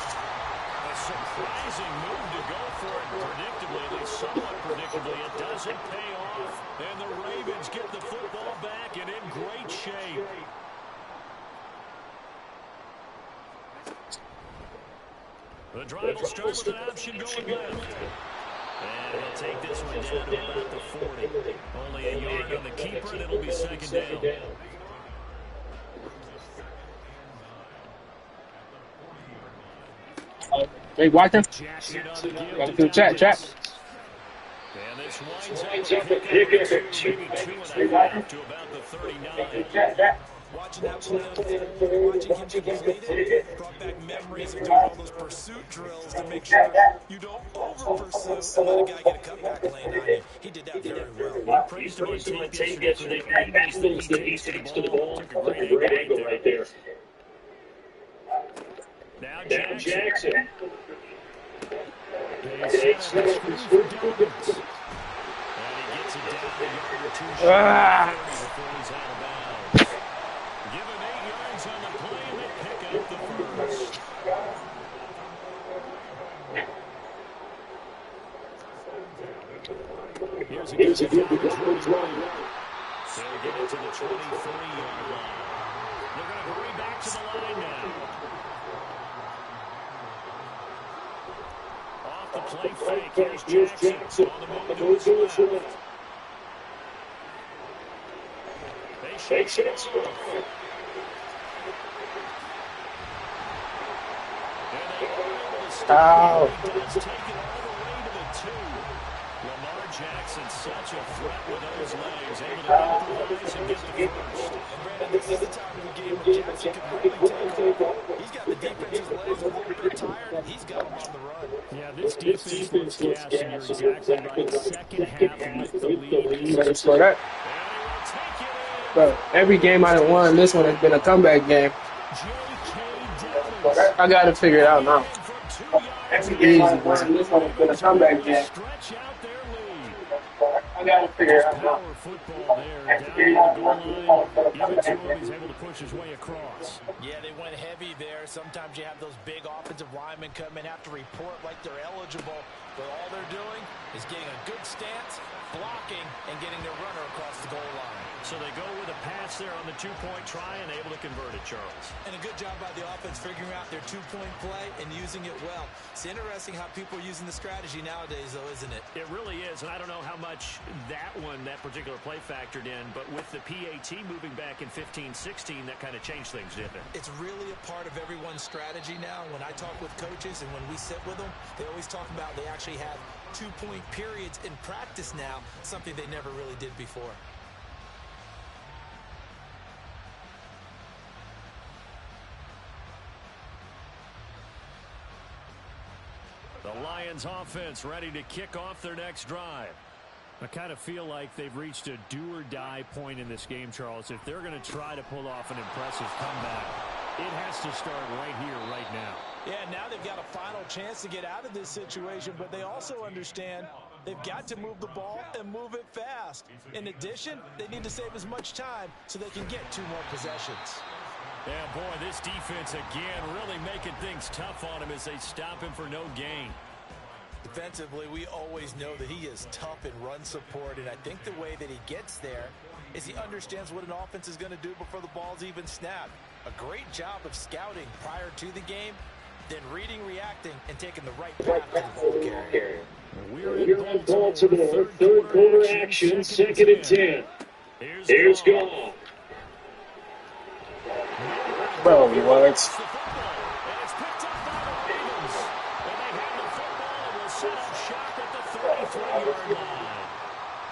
A surprising move to go for it predictably, at least somewhat predictably. It doesn't pay off, and the Ravens get the football back and in great shape. The drive will start with an option going left. And he'll take this one down to about the 40. Only a yard on the keeper, and it'll be second down. Hey, watching? Jackson on the give Gotta to do chat. And this winds up a pickup maybe 2.5 to about the 39. Watching that play unfold, watching him complete it, brought back memories of doing all those pursuit drills to make sure you don't over-pursue and let a guy get a cutback lane on you. He did that very well. Praised him on tape yesterday. Nice things that he takes to the ball. Took a great angle right there. Now Jackson. They set up the screen for Dobbins. And he gets it down a yard or two short before he's out of bounds. Give him 8 yards on the play, and they pick up the first. Here's a good Dobbins running. They'll get it to the 23-yard line. They're going to hurry back to the line now. Off the play fake, here's Jackson on the move to his left. They shake it. Ow. He does take it all the way to the 2. Lamar Jackson, such a threat with those legs, able to improvise and get the first. And Brandon, this is the time of the game where Jackson can really take over. He's got the defense's legs a little bit tired, and he's got them on the run. Yeah, this defense looks gas, and you're exactly right. Second half with the lead. Better score that. Bro, every game I won, this one has been a comeback game. I gotta figure it out now. Every game I won, this one has been a comeback game. I gotta figure it out now. Football there, down the goal line. Even to him, he's able to push his way across. Yeah, they went heavy there. Sometimes you have those big offensive linemen come in, have to report like they're eligible, but all they're doing is getting a good stance, blocking, and getting their runner across the goal line. So they go with a pass there on the two-point try and able to convert it, Charles. And a good job by the offense figuring out their two-point play and using it well. It's interesting how people are using the strategy nowadays, though, isn't it? It really is, and I don't know how much that particular play factored in, but with the PAT moving back in 15-16, that kind of changed things, didn't it? It's really a part of everyone's strategy now. When I talk with coaches and when we sit with them, they always talk about they actually have two-point periods in practice now, something they never really did before. The The Lions offense ready to kick off their next drive. I kind of feel like they've reached a do-or-die point in this game, Charles. If they're going to try to pull off an impressive comeback, it has to start right here, right now. Yeah, now they've got a final chance to get out of this situation, but they also understand they've got to move the ball and move it fast. In addition, they need to save as much time so they can get 2 more possessions. Yeah, boy, this defense again really making things tough on him as they stop him for no gain. Defensively, we always know that he is tough in run support, and I think the way that he gets there is he understands what an offense is going to do before the ball's even snapped. A great job of scouting prior to the game, then reading, reacting, and taking the right path to the ball carrier. We're on Baltimore, third quarter action, 2nd and 10. Here's Goff. Bro, what?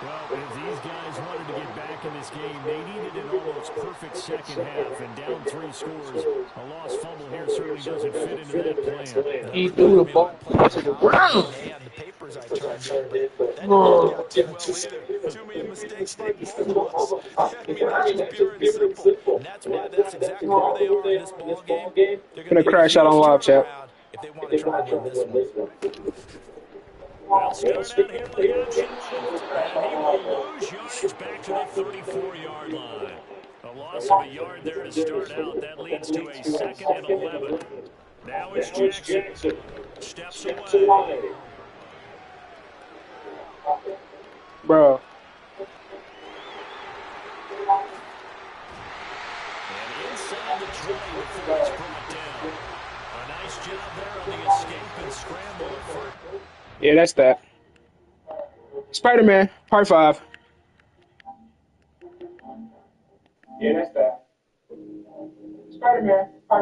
Well, if these guys wanted to get back in this game, they needed an almost perfect second half, and down 3 scores. A lost fumble here certainly doesn't fit into that plan. He threw the ball to the ground. The papers I turned in, but that didn't work out too well either. Too many mistakes by both of us. I mean, that's pure and simple. And that's why that's exactly where they are in this ball game. They're Gonna crash out on live chat. if they want to try and win this one. Well, start out here with the option left, and he will lose yardage back to the 34-yard line. A loss of a yard there to start out. That leads to a 2nd and 11. Now it's Jackson. Steps away. Bro. And inside the 20 before it's brought down. A nice job there on the escape and scramble. Yeah, that's that. Spider-Man, part 5. Yeah, that's that. Spider-Man, part